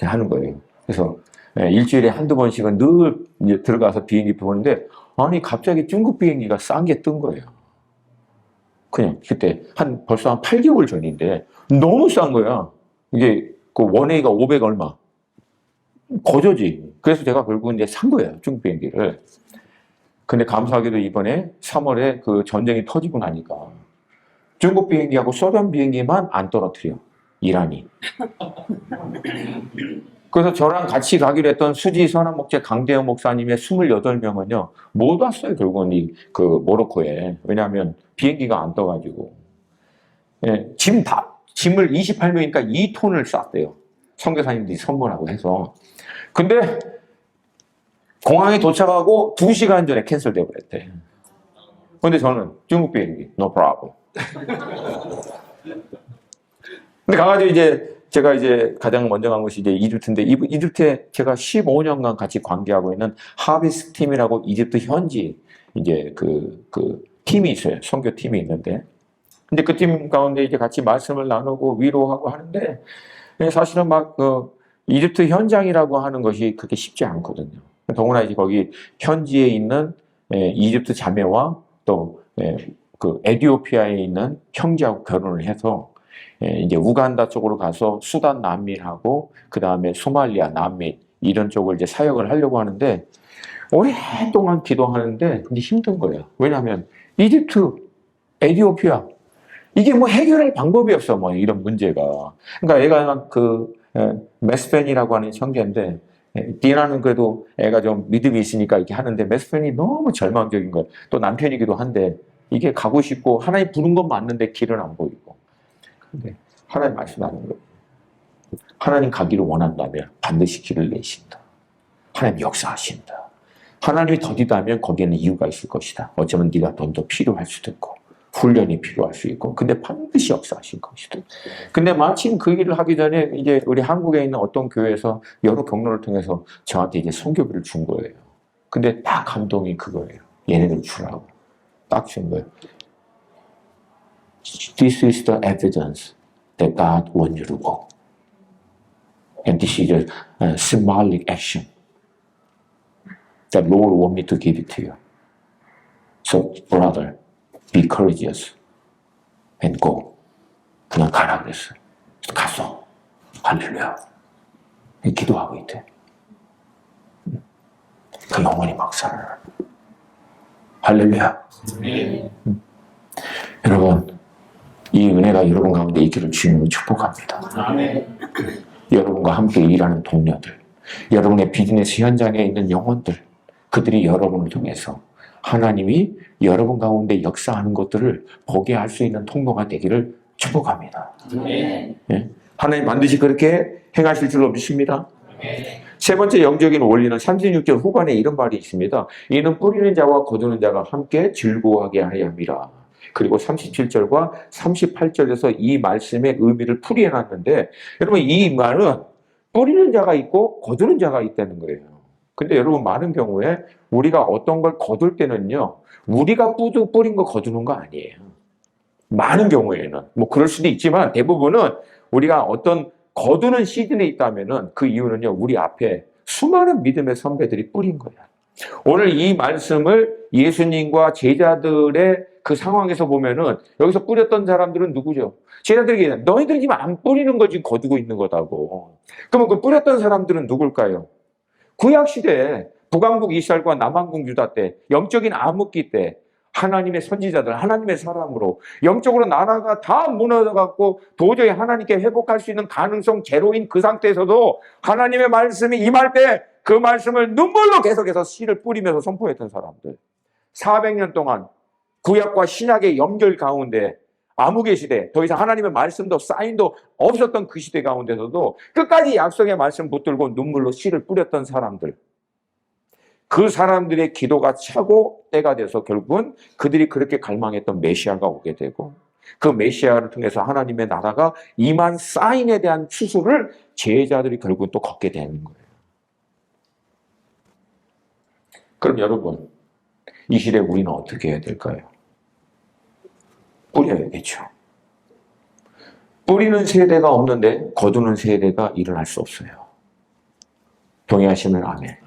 하는 거예요. 그래서 일주일에 한두 번씩은 늘 이제 들어가서 비행기표 보는데 아니 갑자기 중국 비행기가 싼 게 뜬 거예요. 그냥 그때 벌써 한 8개월 전인데 너무 싼 거야. 이게 그 원웨이가 500 얼마. 거저지. 그래서 제가 결국 이제 산 거예요. 중국 비행기를. 근데 감사하게도 이번에 3월에 그 전쟁이 터지고 나니까 중국 비행기하고 소련 비행기만 안 떨어뜨려. 이란이. 그래서 저랑 같이 가기로 했던 수지 선한목재 강대현 목사님의 28명은요, 못 왔어요, 결국은 그 모로코에. 왜냐하면 비행기가 안 떠가지고. 예, 짐을 28명이니까 2톤을 쌌대요. 선교사님들이 선물하고 해서. 근데 공항에 도착하고 2시간 전에 캔슬되어 버렸대. 근데 저는 중국 비행기, no problem. 근데 가가지고 제가 가장 먼저 간 곳이 이집트인데, 이집트에 제가 15년간 같이 관계하고 있는 하비스 팀이라고 이집트 현지 그 팀이 있어요. 선교 팀이 있는데. 근데 그 팀 가운데 같이 말씀을 나누고 위로하고 하는데, 사실은 이집트 현장이라고 하는 것이 그렇게 쉽지 않거든요. 더구나 거기 현지에 있는 이집트 자매와 또 그 에티오피아에 있는 형제하고 결혼을 해서 이제 우간다 쪽으로 가서 수단 난민하고 그 다음에 소말리아 난민 이런 쪽을 이제 사역을 하려고 하는데 오랫동안 기도하는데 근데 힘든 거예요. 왜냐하면 이집트, 에티오피아 이게 뭐 해결할 방법이 없어 뭐 이런 문제가. 그러니까 애가 메스펜이라고 하는 형제인데 디나는 그래도 애가 좀 믿음이 있으니까 이렇게 하는데 메스펜이 너무 절망적인 거예요. 또 남편이기도 한데 이게 가고 싶고 하나님 부른 건 맞는데 길은 안 보이고. 근데 하나님 말씀하는 거예요. 하나님 가기를 원한다면 반드시 길을 내신다. 하나님 역사하신다. 하나님이 더디다면 거기에는 이유가 있을 것이다. 어쩌면 네가 더 필요할 수도 있고 훈련이 필요할 수 있고 근데 반드시 역사하실 것이다. 근데 마침 그 일을 하기 전에 이제 우리 한국에 있는 어떤 교회에서 여러 경로를 통해서 저한테 이제 선교비를 준 거예요. 근데 딱 감동이 그거예요. 얘네들 주라고. 딱 준 거예요. This is the evidence that God wants you to go. And this is a symbolic action that Lord wants me to give it to you. So, brother, be courageous and go. 그냥 가라 그랬어요. 갔어. 할렐루야. 기도하고 있대. 그 영혼이 막 살아나. 할렐루야. 여러분, 이 은혜가 여러분 가운데 있기를 주님으로 축복합니다. 아멘. 여러분과 함께 일하는 동료들, 여러분의 비즈니스 현장에 있는 영혼들, 그들이 여러분을 통해서 하나님이 여러분 가운데 역사하는 것들을 보게 할 수 있는 통로가 되기를 축복합니다. 아멘. 예? 하나님 반드시 그렇게 행하실 줄로 믿습니다. 아멘. 세 번째 영적인 원리는 36절 후반에 이런 말이 있습니다. 이는 뿌리는 자와 거두는 자가 함께 즐거워하게 하려 함이라. 그리고 37절과 38절에서 이 말씀의 의미를 풀이해놨는데 여러분 이 말은 뿌리는 자가 있고 거두는 자가 있다는 거예요. 근데 여러분 많은 경우에 우리가 어떤 걸 거둘 때는요. 우리가 뿌린 거 거두는 거 아니에요. 많은 경우에는 뭐 그럴 수도 있지만 대부분은 우리가 어떤 거두는 시즌에 있다면은 그 이유는요. 우리 앞에 수많은 믿음의 선배들이 뿌린 거야. 오늘 이 말씀을 예수님과 제자들의 그 상황에서 보면은 여기서 뿌렸던 사람들은 누구죠? 제자들에게 너희들이 지금 안 뿌리는 거 지금 거두고 있는 거다고. 그러면 그 뿌렸던 사람들은 누굴까요? 구약시대에 북왕국 이스라엘과 남왕국 유다 때 영적인 암흑기 때 하나님의 선지자들, 하나님의 사람으로 영적으로 나라가 다 무너져갖고 도저히 하나님께 회복할 수 있는 가능성 제로인 그 상태에서도 하나님의 말씀이 임할 때 그 말씀을 눈물로 계속해서 씨를 뿌리면서 선포했던 사람들. 400년 동안 구약과 신약의 연결 가운데 암흑의 시대, 더 이상 하나님의 말씀도 사인도 없었던 그 시대 가운데서도 끝까지 약속의 말씀 붙들고 눈물로 씨를 뿌렸던 사람들. 그 사람들의 기도가 차고 때가 돼서 결국은 그들이 그렇게 갈망했던 메시아가 오게 되고 그 메시아를 통해서 하나님의 나라가 임한 사인에 대한 추수를 제자들이 결국은 또 걷게 되는 거예요. 그럼 여러분, 이 시대에 우리는 어떻게 해야 될까요? 뿌려야겠죠. 뿌리는 세대가 없는데 거두는 세대가 일어날 수 없어요. 동의하시면 아멘.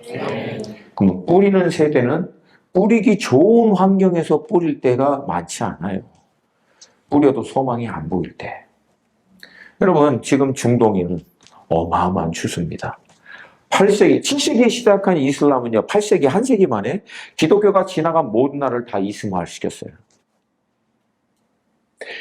그럼 뿌리는 세대는 뿌리기 좋은 환경에서 뿌릴 때가 많지 않아요. 뿌려도 소망이 안 보일 때. 여러분 지금 중동에는 어마어마한 추수입니다. 8세기, 7세기에 시작한 이슬람은요 8세기, 한 세기 만에 기독교가 지나간 모든 나라를 다 이슬람화시켰어요.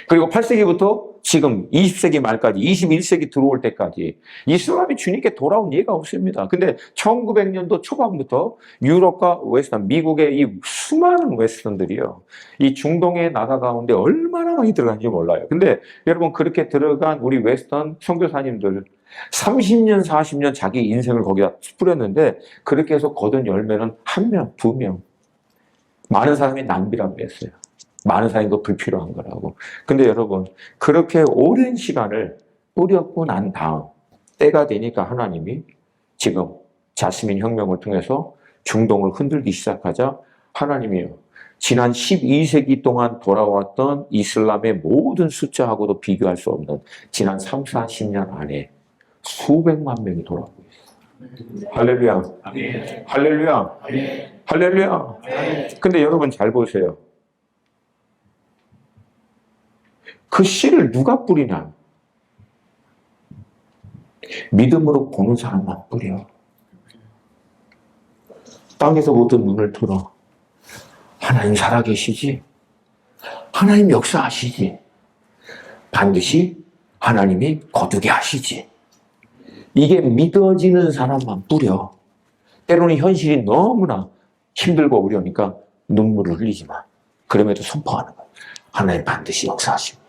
그리고 8세기부터 지금 20세기 말까지 21세기 들어올 때까지 이슬람이 주님께 돌아온 예가 없습니다. 근데 1900년도 초반부터 유럽과 웨스턴, 미국의 이 수많은 웨스턴들이요, 이 중동의 나라 가운데 얼마나 많이 들어간지 몰라요. 근데 여러분, 그렇게 들어간 우리 웨스턴 선교사님들 30년, 40년 자기 인생을 거기다 뿌렸는데 그렇게 해서 거둔 열매는 1명, 2명. 많은 사람이 낭비라고 했어요. 많은 사람이 그 불필요한 거라고. 근데 여러분, 그렇게 오랜 시간을 뿌렸고 난 다음 때가 되니까 하나님이 지금 자스민 혁명을 통해서 중동을 흔들기 시작하자 하나님이요, 지난 12세기 동안 돌아왔던 이슬람의 모든 숫자하고도 비교할 수 없는 지난 3, 40년 안에 수백만 명이 돌아오고 있어요. 할렐루야. 할렐루야. 할렐루야. 근데 여러분 잘 보세요. 그 씨를 누가 뿌리냐? 믿음으로 보는 사람만 뿌려. 땅에서 모든 눈을 들어. 하나님 살아계시지? 하나님 역사하시지? 반드시 하나님이 거두게 하시지? 이게 믿어지는 사람만 뿌려. 때로는 현실이 너무나 힘들고 어려우니까 눈물을 흘리지만 그럼에도 선포하는 거예요. 하나님 반드시 역사하십니다.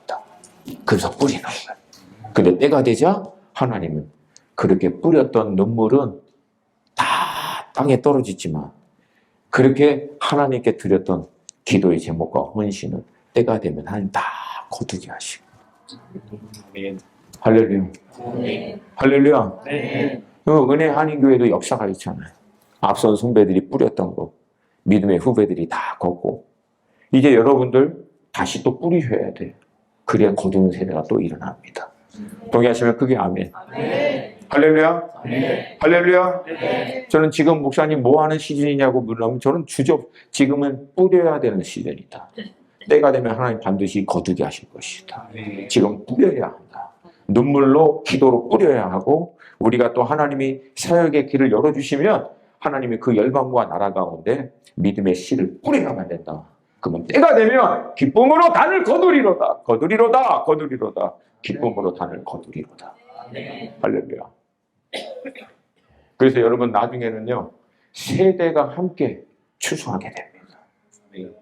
그래서 뿌리는 거예요. 근데 때가 되자 하나님은 그렇게 뿌렸던 눈물은 다 땅에 떨어지지만 그렇게 하나님께 드렸던 기도의 제목과 헌신은 때가 되면 하나님 다 거두게 하시고. 할렐루야. 할렐루야. 은혜 한인교회도 역사가 있잖아요. 앞선 선배들이 뿌렸던 거 믿음의 후배들이 다 걷고 이제 여러분들 다시 또 뿌리셔야 돼요. 그래야 거두는 세대가 또 일어납니다. 동의하시면 크게 아멘. 할렐루야. 할렐루야. 저는 지금 목사님 뭐 하는 시즌이냐고 물으면 저는 지금은 뿌려야 되는 시즌이다. 때가 되면 하나님 반드시 거두게 하실 것이다. 지금 뿌려야 한다. 눈물로 기도로 뿌려야 하고 우리가 또 하나님이 사역의 길을 열어주시면 하나님이 그 열방과 나라 가운데 믿음의 씨를 뿌려야만 된다. 그러면 때가 되면 기쁨으로 단을 거두리로다. 거두리로다. 거두리로다. 기쁨으로 단을 거두리로다. 할렐루야. 그래서 여러분 나중에는요 세대가 함께 추수하게 됩니다.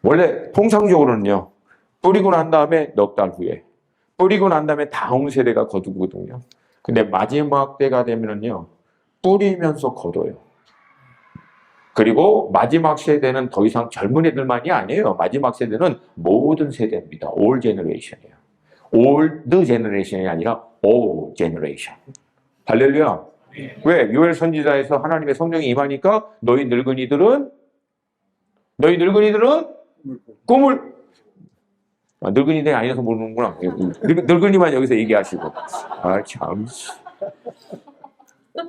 원래 통상적으로는요 뿌리고 난 다음에 넉 달 후에 뿌리고 난 다음에 다음 세대가 거두거든요. 근데 마지막 때가 되면은요 뿌리면서 거둬요. 그리고 마지막 세대는 더 이상 젊은 애들만이 아니에요. 마지막 세대는 모든 세대입니다. All generation이에요. Old generation이 아니라 All generation. 할렐루야. 왜? 요엘 선지자에서 하나님의 성령이 임하니까 너희 늙은이들은 꿈을 늙은이들이 아니어서 모르는구나. 늙은이만 여기서 얘기하시고. 아 참.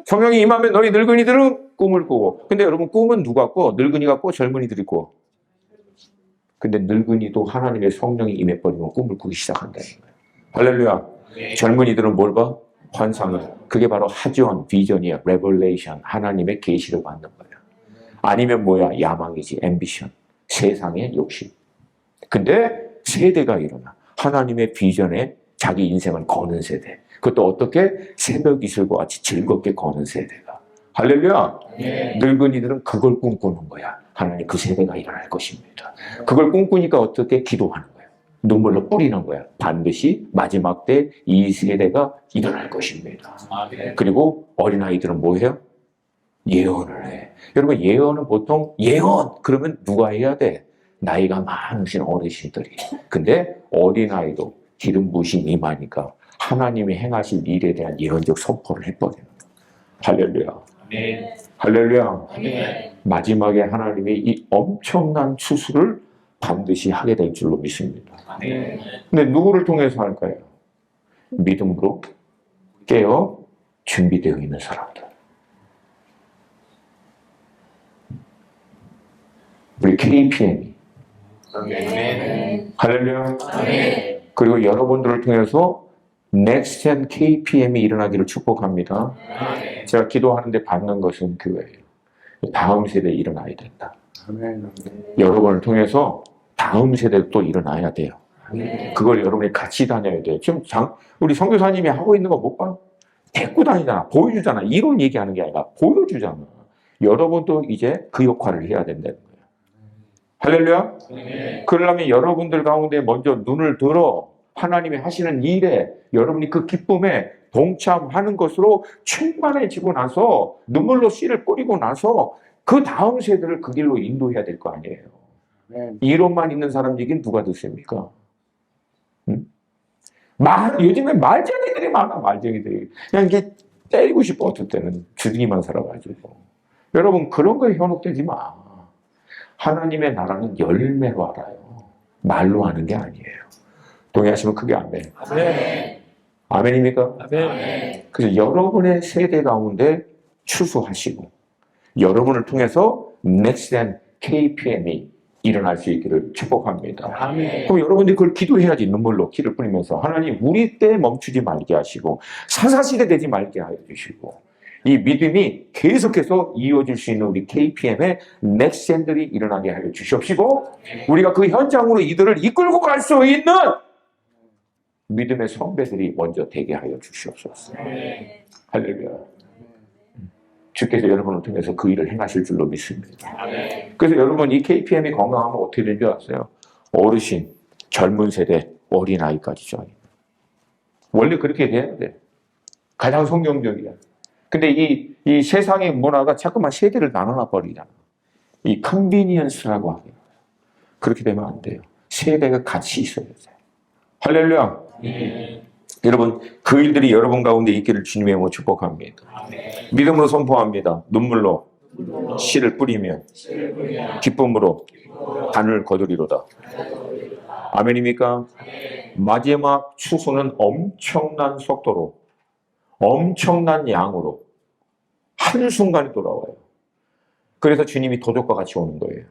성령이 임하면 너희 늙은이들은 꿈을 꾸고. 근데 여러분 꿈은 누가 꿔? 늙은이가 꿔? 젊은이들이 꿔? 근데 늙은이도 하나님의 성령이 임해버리면 꿈을 꾸기 시작한다는 거예요. 할렐루야. 젊은이들은 뭘 봐? 환상을. 그게 바로 하지원, 비전이야. 레벨레이션. 하나님의 계시를 받는 거예요. 아니면 뭐야? 야망이지. 앰비션. 세상의 욕심. 근데 세대가 일어나. 하나님의 비전에 자기 인생을 거는 세대. 그것도 어떻게? 새벽 이슬과 같이 즐겁게 거는 세대가. 할렐루야. 늙은이들은 그걸 꿈꾸는 거야. 하나님 그 세대가 일어날 것입니다. 그걸 꿈꾸니까 어떻게? 기도하는 거야. 눈물로 뿌리는 거야. 반드시 마지막 때 이 세대가 일어날 것입니다. 그리고 어린아이들은 뭐 해요? 예언을 해. 여러분 예언은 보통 예언 그러면 누가 해야 돼? 나이가 많으신 어르신들이. 근데 어린아이도 기름 부으심 임하니까 하나님이 행하실 일에 대한 예언적 선포를 해버리는 거예요. 할렐루야. 할렐루야. 마지막에 하나님이 이 엄청난 추수를 반드시 하게 될 줄로 믿습니다. 근데 누구를 통해서 할까요? 믿음으로 깨어 준비되어 있는 사람들. 우리 KPM이. 할렐루야. 그리고 여러분들을 통해서 넥스트젠 KPM이 일어나기를 축복합니다. 제가 기도하는데 받는 것은 교회예요. 다음 세대에 일어나야 된다. 여러분을 통해서 다음 세대도 또 일어나야 돼요. 그걸 여러분이 같이 다녀야 돼요. 지금 우리 선교사님이 하고 있는 거 못 봐? 데리고 다니잖아. 보여주잖아. 이론 얘기하는 게 아니라 보여주잖아. 여러분도 이제 그 역할을 해야 된다는 거예요. 할렐루야? 그러려면 여러분들 가운데 먼저 눈을 들어 하나님이 하시는 일에 여러분이 그 기쁨에 동참하는 것으로 충만해지고 나서 눈물로 씨를 뿌리고 나서 그 다음 세대를 그 길로 인도해야 될 거 아니에요. 이론만 있는 사람 얘기는 누가 듣습니까? 응? 요즘에 말쟁이들이 많아. 말쟁이들이 그냥 이게 때리고 싶어. 어떨 때는 주둥이만 살아가지고. 여러분 그런 거에 현혹되지 마. 하나님의 나라는 열매로 알아요. 말로 하는 게 아니에요. 동의하시면 크게 아멘. 아멘입니까? 그래서 여러분의 세대 가운데 추수하시고 여러분을 통해서 넥스트앤 KPM이 일어날 수 있기를 축복합니다. 그럼 여러분들이 그걸 기도해야지. 눈물로 키를 뿌리면서 하나님 우리 때 멈추지 말게 하시고 사사시대 되지 말게 하여 주시고 이 믿음이 계속해서 이어질 수 있는 우리 KPM의 넥스트들이 일어나게 하여 주시옵시고 우리가 그 현장으로 이들을 이끌고 갈 수 있는 믿음의 선배들이 먼저 되게 하여 주시옵소서. 할렐루야. 주께서 여러분을 통해서 그 일을 행하실 줄로 믿습니다. 그래서 여러분 이 KPM이 건강하면 어떻게 되는 줄 아세요? 어르신, 젊은 세대, 어린아이까지죠. 원래 그렇게 돼야 돼. 가장 성경적이야. 근데 이 세상의 문화가 자꾸만 세대를 나눠 버리잖아. 이 컨비니언스라고 하게. 그렇게 되면 안 돼요. 세대가 같이 있어야 돼요. 할렐루야. 여러분 그 일들이 여러분 가운데 있기를 주님의 이름으로 축복합니다. 믿음으로 선포합니다. 눈물로 씨를 뿌리면 기쁨으로 단을 거두리로다. 아멘입니까? 마지막 추수는 엄청난 속도로 엄청난 양으로 한순간에 돌아와요. 그래서 주님이 도적과 같이 오는 거예요.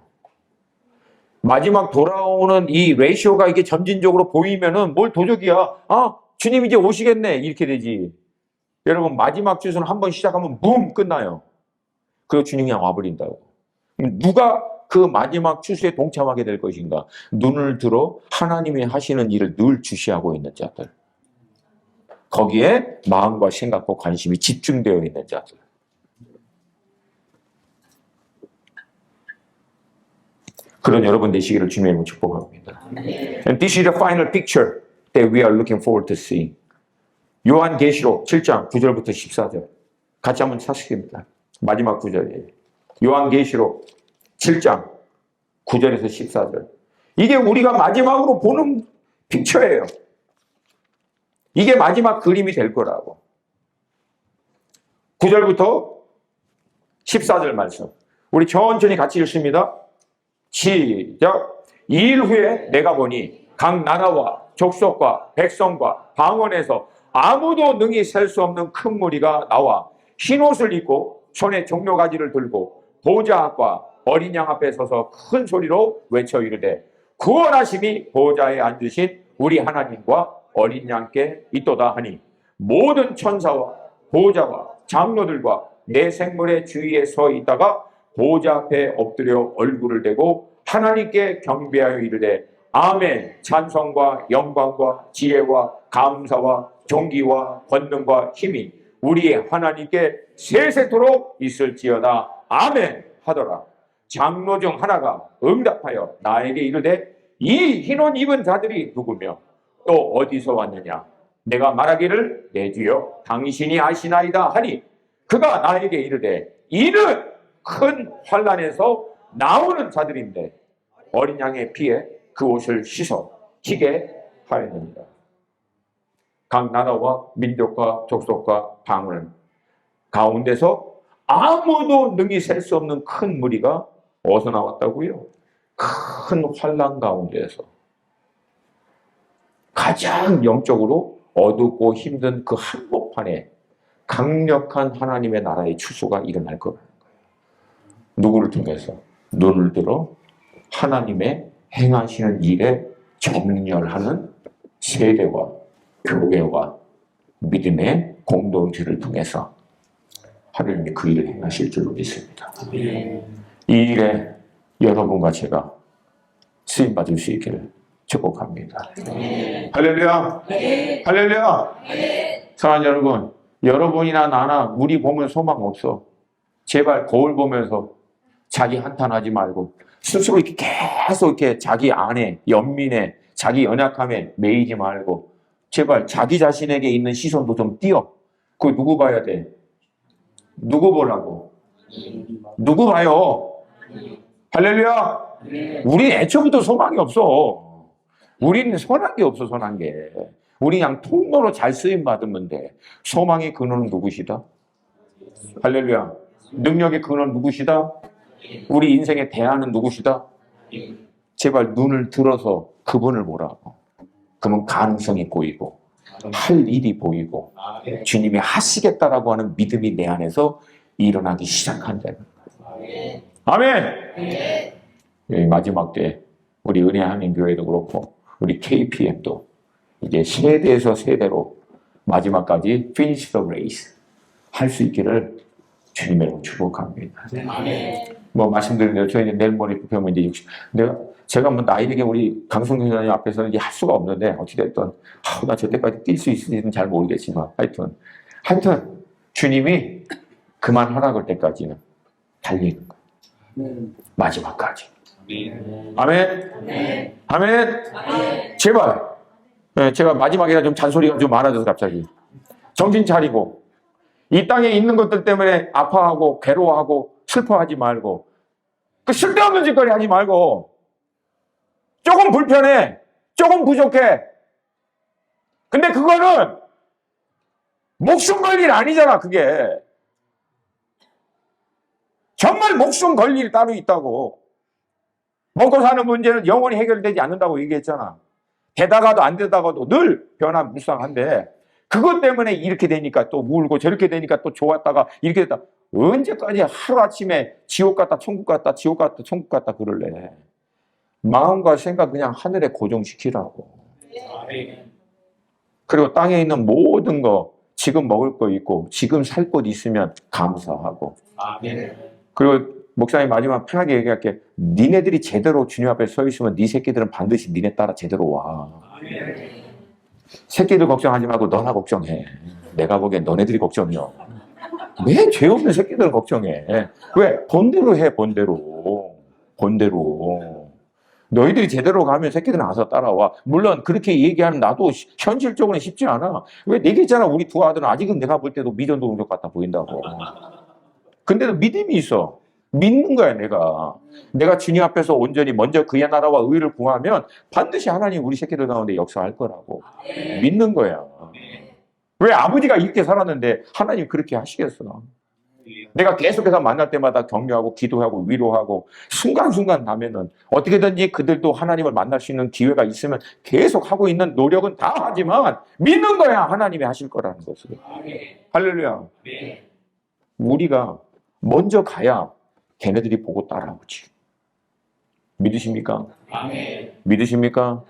마지막 돌아오는 이 레이쇼가 이게 점진적으로 보이면은 뭘 도적이야. 아, 주님 이제 오시겠네. 이렇게 되지. 여러분 마지막 추수는 한번 시작하면 붐 끝나요. 그리고 주님이 그냥 와버린다고. 누가 그 마지막 추수에 동참하게 될 것인가? 눈을 들어 하나님이 하시는 일을 늘 주시하고 있는 자들. 거기에 마음과 생각과 관심이 집중되어 있는 자들. 그런 여러분 되시기를 주님의 이름으로 축복합니다. And this is the final picture that we are looking forward to seeing. 요한계시록 7장 9절부터 14절. 같이 한번 찾습니다. 마지막 구절이에요. 요한계시록 7장 9절에서 14절. 이게 우리가 마지막으로 보는 픽처예요. 이게 마지막 그림이 될 거라고. 9절부터 14절 말씀. 우리 천천히 같이 읽습니다. 시작. 2일 후에 내가 보니 각 나라와 족속과 백성과 방언에서 아무도 능히 셀 수 없는 큰 무리가 나와 흰 옷을 입고 손에 종려가지를 들고 보좌 앞과 어린 양 앞에 서서 큰 소리로 외쳐 이르되 구원하심이 보좌에 앉으신 우리 하나님과 어린 양께 있도다 하니 모든 천사와 보좌와 장로들과 내 생물의 주위에 서 있다가 보좌 앞에 엎드려 얼굴을 대고 하나님께 경배하여 이르되 아멘. 찬송과 영광과 지혜와 감사와 존귀와 권능과 힘이 우리 하나님께 세세토록 있을지어다. 아멘 하더라. 장로 중 하나가 응답하여 나에게 이르되 이 흰옷 입은 자들이 누구며 또 어디서 왔느냐? 내가 말하기를 내 주여 당신이 아시나이다 하니 그가 나에게 이르되 이는 큰 환난에서 나오는 자들인데 어린 양의 피에 그 옷을 씻어 희게 하였느니라. 각 나라와 민족과 족속과 방언 가운데서 아무도 능히 셀 수 없는 큰 무리가 어디서 나왔다고요? 큰 환난 가운데에서 가장 영적으로 어둡고 힘든 그 한복판에 강력한 하나님의 나라의 추수가 일어날 거라는 거예요. 누구를 통해서? 눈을 들어 하나님의 행하시는 일에 정렬하는 세대와 교회와 믿음의 공동체를 통해서 하나님이 그 일을 행하실 줄로 믿습니다. 이 일에 여러분과 제가 쓰임받을 수 있기를 축복합니다. 할렐루야! 할렐루야! 사랑하는 여러분, 여러분이나 나나 우리 보면 소망 없어. 제발 거울 보면서 자기 한탄하지 말고 스스로 이렇게 계속 이렇게 자기 안에 연민에 자기 연약함에 매이지 말고 제발 자기 자신에게 있는 시선도 좀 띄어. 그거 누구 봐야 돼? 누구 보라고? 누구 봐요? 할렐루야! 우리 애초부터 소망이 없어. 우리는 선한 게 없어, 선한 게. 우리 그냥 통로로 잘 쓰임 받으면 돼. 소망의 근원은 누구시다? 할렐루야. 능력의 근원 누구시다? 우리 인생의 대안은 누구시다? 제발 눈을 들어서 그분을 보라고. 그러면 가능성이 보이고 할 일이 보이고 주님이 하시겠다라고 하는 믿음이 내 안에서 일어나기 시작한다는 거예요. 아멘! 마지막 때 우리 은혜하나님교회도 그렇고 우리 KPM도 이제 세대에서 세대로 마지막까지 finish the race 할 수 있기를 주님의 이름으로 축복합니다. 뭐 말씀드린 대로 저희 내일 모레 부평은 이제 60. 제가 뭐 나이에게 우리 강성교사님 앞에서는 이제 할 수가 없는데 어찌됐든 나 저때까지 뛸 수 있을지는 잘 모르겠지만 하여튼 주님이 그만하라 그럴 때까지는 달리는 거예요. 마지막까지. 아멘. 아멘. 제발. 네, 제가 마지막에 좀 잔소리가 좀 많아져서 갑자기 정신 차리고 이 땅에 있는 것들 때문에 아파하고 괴로워하고 슬퍼하지 말고 그 쓸데없는 짓거리 하지 말고 조금 불편해, 조금 부족해. 근데 그거는 목숨 걸 일 아니잖아. 그게 정말 목숨 걸 일이 따로 있다고. 먹고 사는 문제는 영원히 해결되지 않는다고 얘기했잖아. 되다가도 안 되다가도 늘 변화무쌍한데 그것 때문에 이렇게 되니까 또 울고 저렇게 되니까 또 좋았다가 이렇게 됐다. 언제까지 하루아침에 지옥 갔다 천국 갔다 지옥 갔다 천국 갔다 그럴래. 마음과 생각 그냥 하늘에 고정시키라고. 그리고 땅에 있는 모든 거 지금 먹을 거 있고 지금 살 것 있으면 감사하고. 그리고 목사님 마지막 편하게 얘기할게. 니네들이 제대로 주님 앞에 서 있으면 네 새끼들은 반드시 니네 따라 제대로 와. 새끼들 걱정하지 말고 너나 걱정해. 내가 보기엔 너네들이 걱정이야. 왜 죄 없는 새끼들을 걱정해? 왜? 본대로 해, 본대로. 본대로. 너희들이 제대로 가면 새끼들은 알아서 따라와. 물론 그렇게 얘기하는 나도 현실적으로는 쉽지 않아. 왜? 얘기했잖아. 우리 두 아들은 아직은 내가 볼 때도 미전도 동력 같아 보인다고. 근데도 믿음이 있어. 믿는 거야, 내가. 내가 주님 앞에서 온전히 먼저 그의 나라와 의를 구하면 반드시 하나님 우리 새끼들 가운데 역사할 거라고. 믿는 거야. 왜 아버지가 이렇게 살았는데 하나님 그렇게 하시겠어? 내가 계속해서 만날 때마다 격려하고 기도하고 위로하고 순간순간 가면은 어떻게든지 그들도 하나님을 만날 수 있는 기회가 있으면 계속 하고 있는 노력은 다 하지만 믿는 거야. 하나님이 하실 거라는 것을. 할렐루야. 우리가 먼저 가야 걔네들이 보고 따라오지. 믿으십니까? 믿으십니까?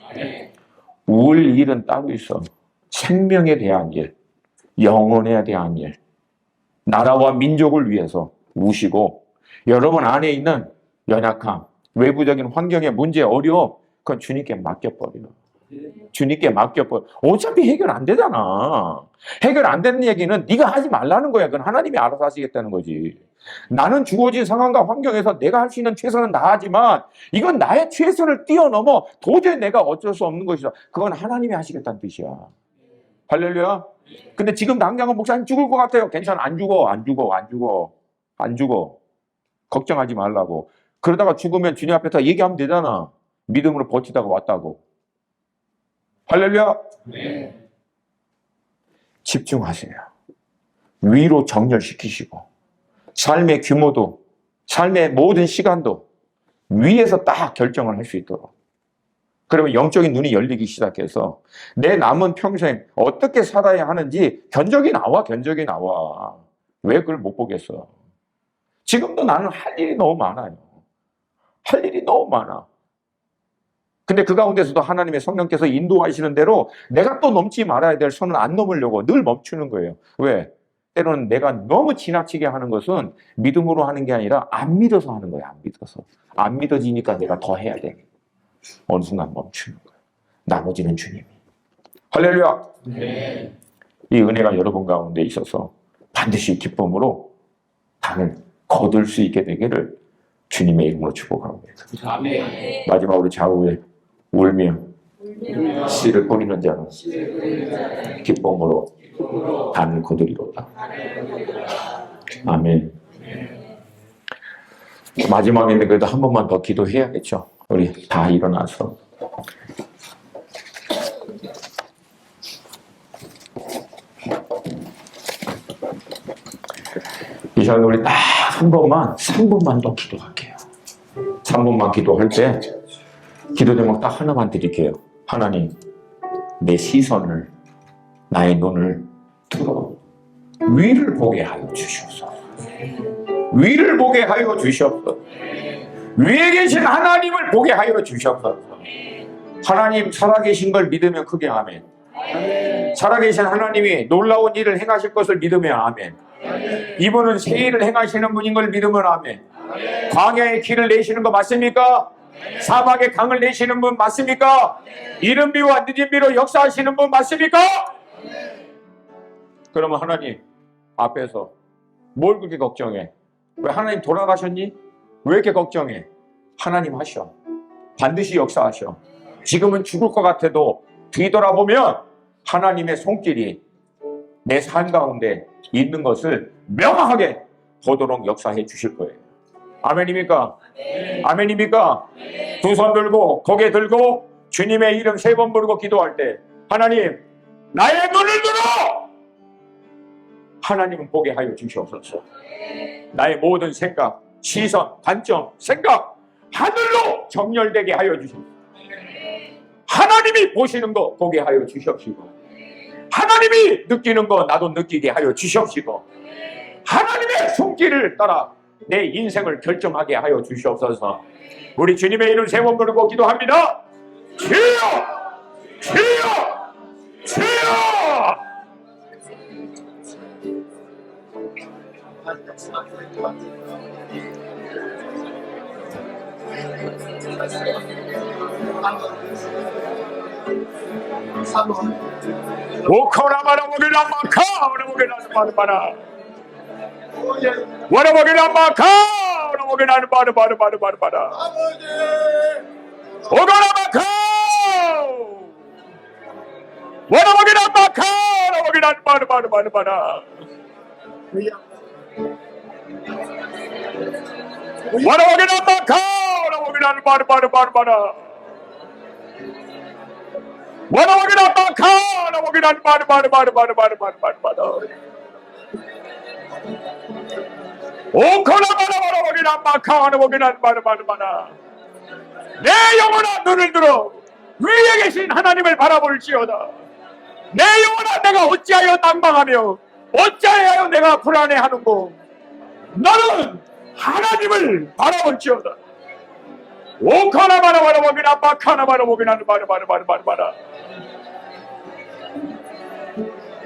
울 일은 따로 있어. 생명에 대한 일, 영혼에 대한 일, 나라와 민족을 위해서 우시고 여러분 안에 있는 연약함, 외부적인 환경의 문제, 어려움 그건 주님께 맡겨버려. 주님께 맡겨버려. 어차피 해결 안 되잖아. 해결 안 되는 얘기는 네가 하지 말라는 거야. 그건 하나님이 알아서 하시겠다는 거지. 나는 주어진 상황과 환경에서 내가 할 수 있는 최선은 다하지만 이건 나의 최선을 뛰어넘어 도저히 내가 어쩔 수 없는 것이다. 그건 하나님이 하시겠다는 뜻이야. 할렐루야. 근데 지금 당장은 목사님 죽을 것 같아요. 괜찮아. 안 죽어. 걱정하지 말라고. 그러다가 죽으면 주님 앞에서 얘기하면 되잖아. 믿음으로 버티다가 왔다고. 할렐루야. 집중하세요. 위로 정렬시키시고 삶의 규모도 삶의 모든 시간도 위에서 딱 결정을 할 수 있도록. 그러면 영적인 눈이 열리기 시작해서 내 남은 평생 어떻게 살아야 하는지 견적이 나와. 왜 그걸 못 보겠어? 지금도 나는 할 일이 너무 많아요. 할 일이 너무 많아. 근데 그 가운데서도 하나님의 성령께서 인도하시는 대로 내가 또 넘지 말아야 될 선을 안 넘으려고 늘 멈추는 거예요. 왜? 때로는 내가 너무 지나치게 하는 것은 믿음으로 하는 게 아니라 안 믿어서 하는 거야. 안 믿어지니까 내가 더 해야 돼. 어느 순간 멈추는 거야. 나머지는 주님이. 할렐루야. 이 은혜가 여러분 가운데 있어서 반드시 기쁨으로 단을 거둘 수 있게 되기를 주님의 이름으로 축복합니다. 아멘. 마지막으로 좌우에 울며 씨를 뿌리는 자는 기쁨으로 단을 거두리로다. 아멘. 마지막에는 그래도 한 번만 더 기도해야겠죠. 우리 다 일어나서 이 시간 우리 딱 한 번만 3분만 더 기도할게요. 3분만 기도할 때 기도 제목 딱 하나만 드릴게요. 하나님, 내 시선을, 나의 눈을 들어 위를 보게 하여 주시옵소서. 위를 보게 하여 주시옵소서. 위에 계신 하나님을 보게 하여 주시옵소서. 하나님 살아계신 걸 믿으면 크게 아멘. 살아계신 하나님이 놀라운 일을 행하실 것을 믿으면 아멘. 이분은 새 일을 행하시는 분인 걸 믿으면 아멘. 광야의 길을 내시는 거 맞습니까? 사막의 강을 내시는 분 맞습니까? 이른 비와 늦은 비로 역사하시는 분 맞습니까? 그러면 하나님 앞에서 뭘 그렇게 걱정해? 왜 하나님 돌아가셨니? 왜 이렇게 걱정해? 하나님 하셔. 반드시 역사하셔. 지금은 죽을 것 같아도 뒤돌아보면 하나님의 손길이 내 삶 가운데 있는 것을 명확하게 보도록 역사해 주실 거예요. 아멘입니까? 아멘입니까? 두 손 들고 고개 들고 주님의 이름 3번 부르고 기도할 때 하나님 나의 눈을 들어 하나님은 보게 하여 주시옵소서. 나의 모든 생각, 시선, 관점, 생각 하늘로 정렬되게 하여 주시옵소서. 하나님이 보시는 거 보게 하여 주시옵시고 하나님이 느끼는 거 나도 느끼게 하여 주시옵시고 하나님의 손길을 따라 내 인생을 결정하게 하여 주시옵소서. 우리 주님의 이름 3번 부르고 기도합니다. 주여! 주여! 주여! 오코라마라보기라 마카 오라보기라 마르마라 와라보기라 마카 오라보기라 마르마르마르마르마라 오가라마카 와라보기라 마카 오라보기라 마르마르마르마라 와라보기라 마카 오라보기라 마르마르마르마라 와라보기라 마카 오라보기라 마르마르마르마르마르마르마르마르 오코라마라보기라 마카 오라보기라 마르마르마르 내 영혼아 눈을 들어 위에 계신 하나님을 바라볼지어다. 내 영혼아 내가 어찌하여 낭망하며 어찌하여 내가 불안해하는고 너는 하나님을 바라볼지어다. 오카라마라보기라 마카나마라보기라 마르마르마르마르마르 와라보기라 마카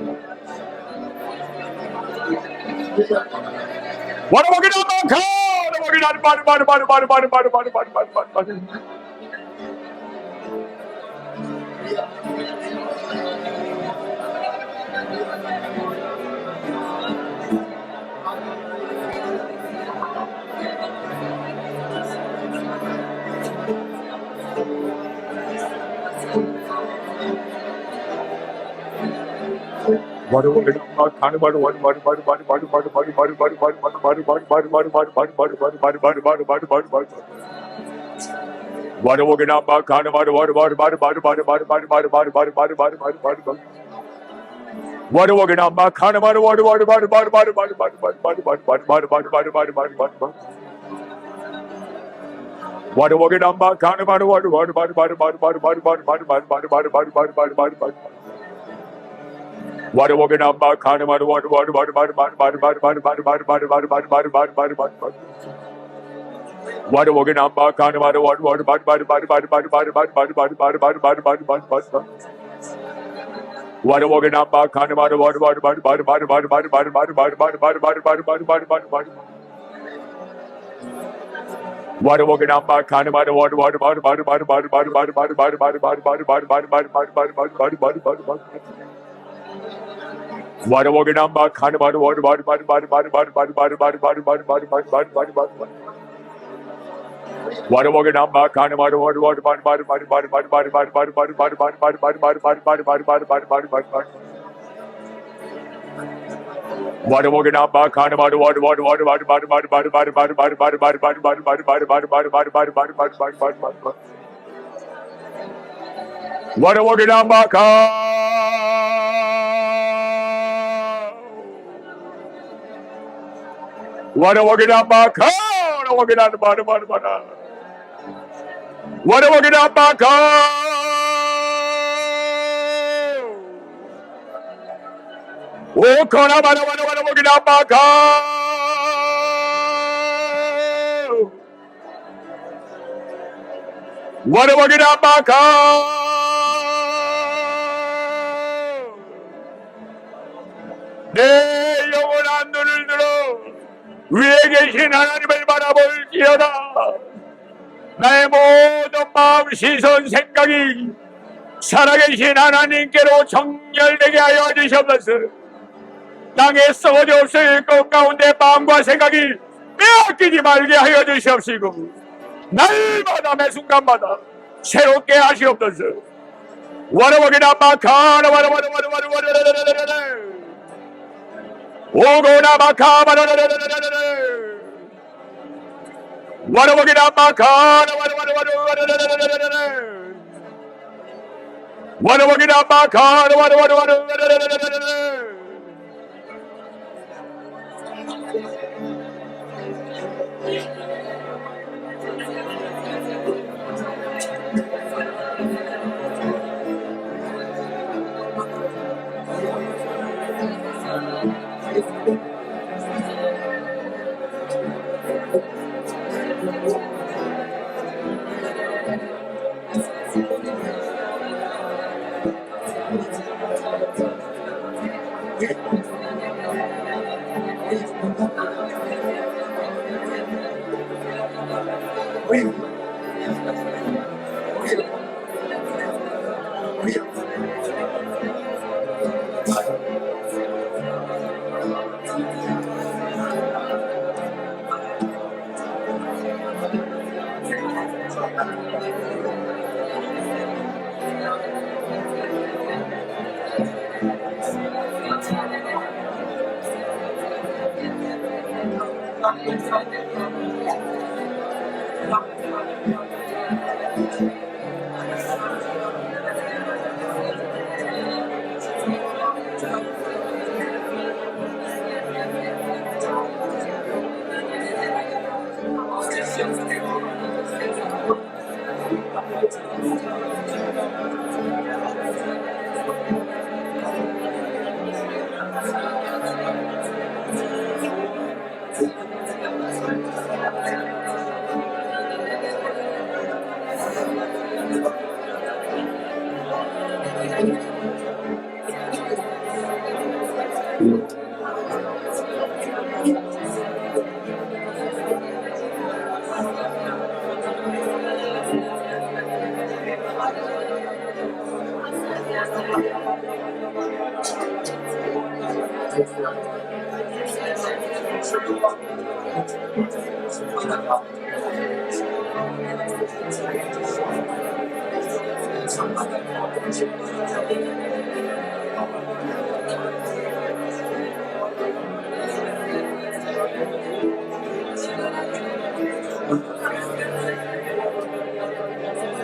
오라보기라 마르마르마르마르마르마르마르마르마르마르마르 내 영원한 눈을 들어 위에 계신 하나님을 바라볼지어다. 나의 모든 마음, 시선, 생각이 살아계신 하나님께로 정렬되게 하여 주시옵소서. 땅에 썩어져 없을 것 가운데 마음과 생각이 빼앗기지 말게 하여 주시옵시고, 날마다 매 순간마다 새롭게 하시옵소서. 와라와기나 마카라 와라와라와라와라와라와라와라와라 오고나 마카바라라라라라라 와라와기나 마카라 와라와라와라와라와라와라와라 와라와기나 마카라 와라와라와라와라와라와라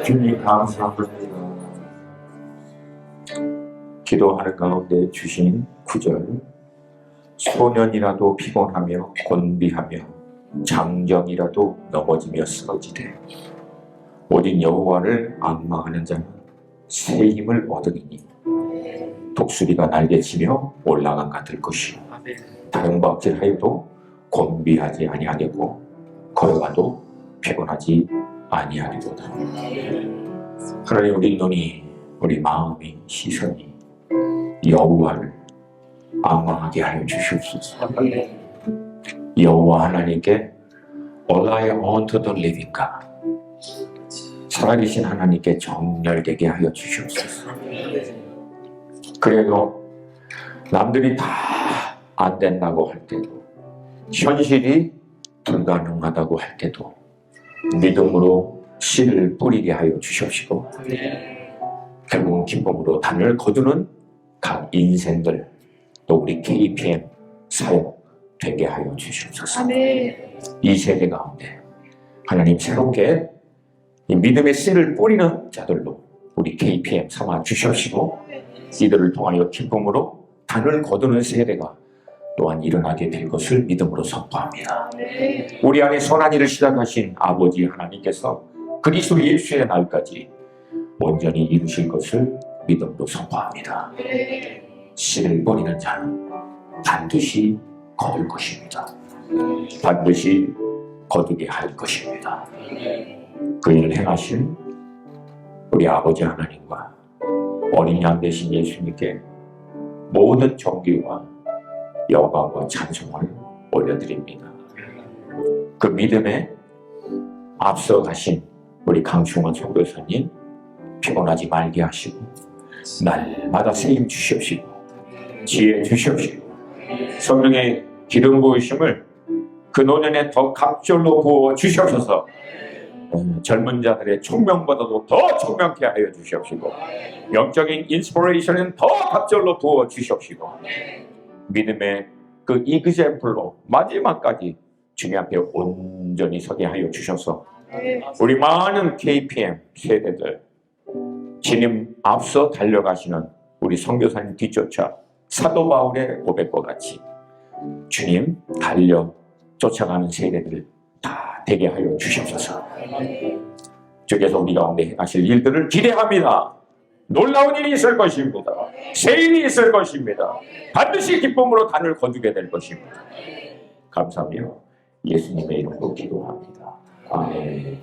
주님 감사합니다. 기도하는 가운데 주신 구절, 소년이라도 피곤하며 곤비하며 장정이라도 넘어지며 쓰러지되 오직 여호와를 앙망하는 자는 새 힘을 얻으리니 독수리가 날개치며 올라간 같을 것이요 다용박질하여도 곤비하지 아니하겠고 걸어가도 피곤하지 아니하리로다. 하나님, 우리 눈이, 우리 마음이, 시선이 여호와를 앙망하게 하여 주시옵소서. 여호와 하나님께 All I want to living God. 살아계신 하나님께 정열되게 하여 주시옵소서. 그래도 남들이 다 안 된다고 할 때도, 현실이 불가능하다고 할 때도 믿음으로 씨를 뿌리게 하여 주시옵시고, 결국은 기쁨으로 단을 거두는 각 인생들, 또 우리 KPM 사역 되게 하여 주시옵소서. 아멘. 이 세대 가운데 하나님 새롭게 이 믿음의 씨를 뿌리는 자들로 우리 KPM 삼아 주시옵시고, 이들을 통하여 기쁨으로 단을 거두는 세대가 또한 일어나게 될 것을 믿음으로 선포합니다. 아멘. 우리 안에 선한 일을 시작하신 아버지 하나님께서 그리스도 예수의 날까지 온전히 이루실 것을 믿음으로 선포합니다. 씨를 뿌리는 자는 반드시 거둘 것입니다. 반드시 거두게 할 것입니다. 그 일을 행하신 우리 아버지 하나님과 어린 양 되신 예수님께 모든 존귀와 영광과 찬송을 올려드립니다. 그 믿음에 앞서 가신 우리 강충원 선교사님 피곤하지 말게 하시고 날마다 세임 주시옵시고 지혜 주시옵시고 성령의 기름 부으심을 그 노년에 더 갑절로 부어 주시옵소서. 젊은 자들의 총명보다도 더 총명케 하여 주시옵시고, 영적인 인스피레이션은 더 갑절로 부어 주시옵시고, 믿음의 그 이그젬플로 마지막까지 주님 앞에 온전히 서게 하여 주셔서 우리 많은 KPM 세대들 주님 앞서 달려가시는 우리 선교사님 뒤쫓아 사도 바울의 고백과 같이 주님 달려 쫓아가는 세대들 다 되게 하여 주시옵소서. 주께서 우리 가운데 행하실 일들을 기대합니다. 놀라운 일이 있을 것입니다. 새 일이 있을 것입니다. 반드시 기쁨으로 단을 거두게 될 것입니다. 감사하며 예수님의 이름으로 기도합니다. 아멘.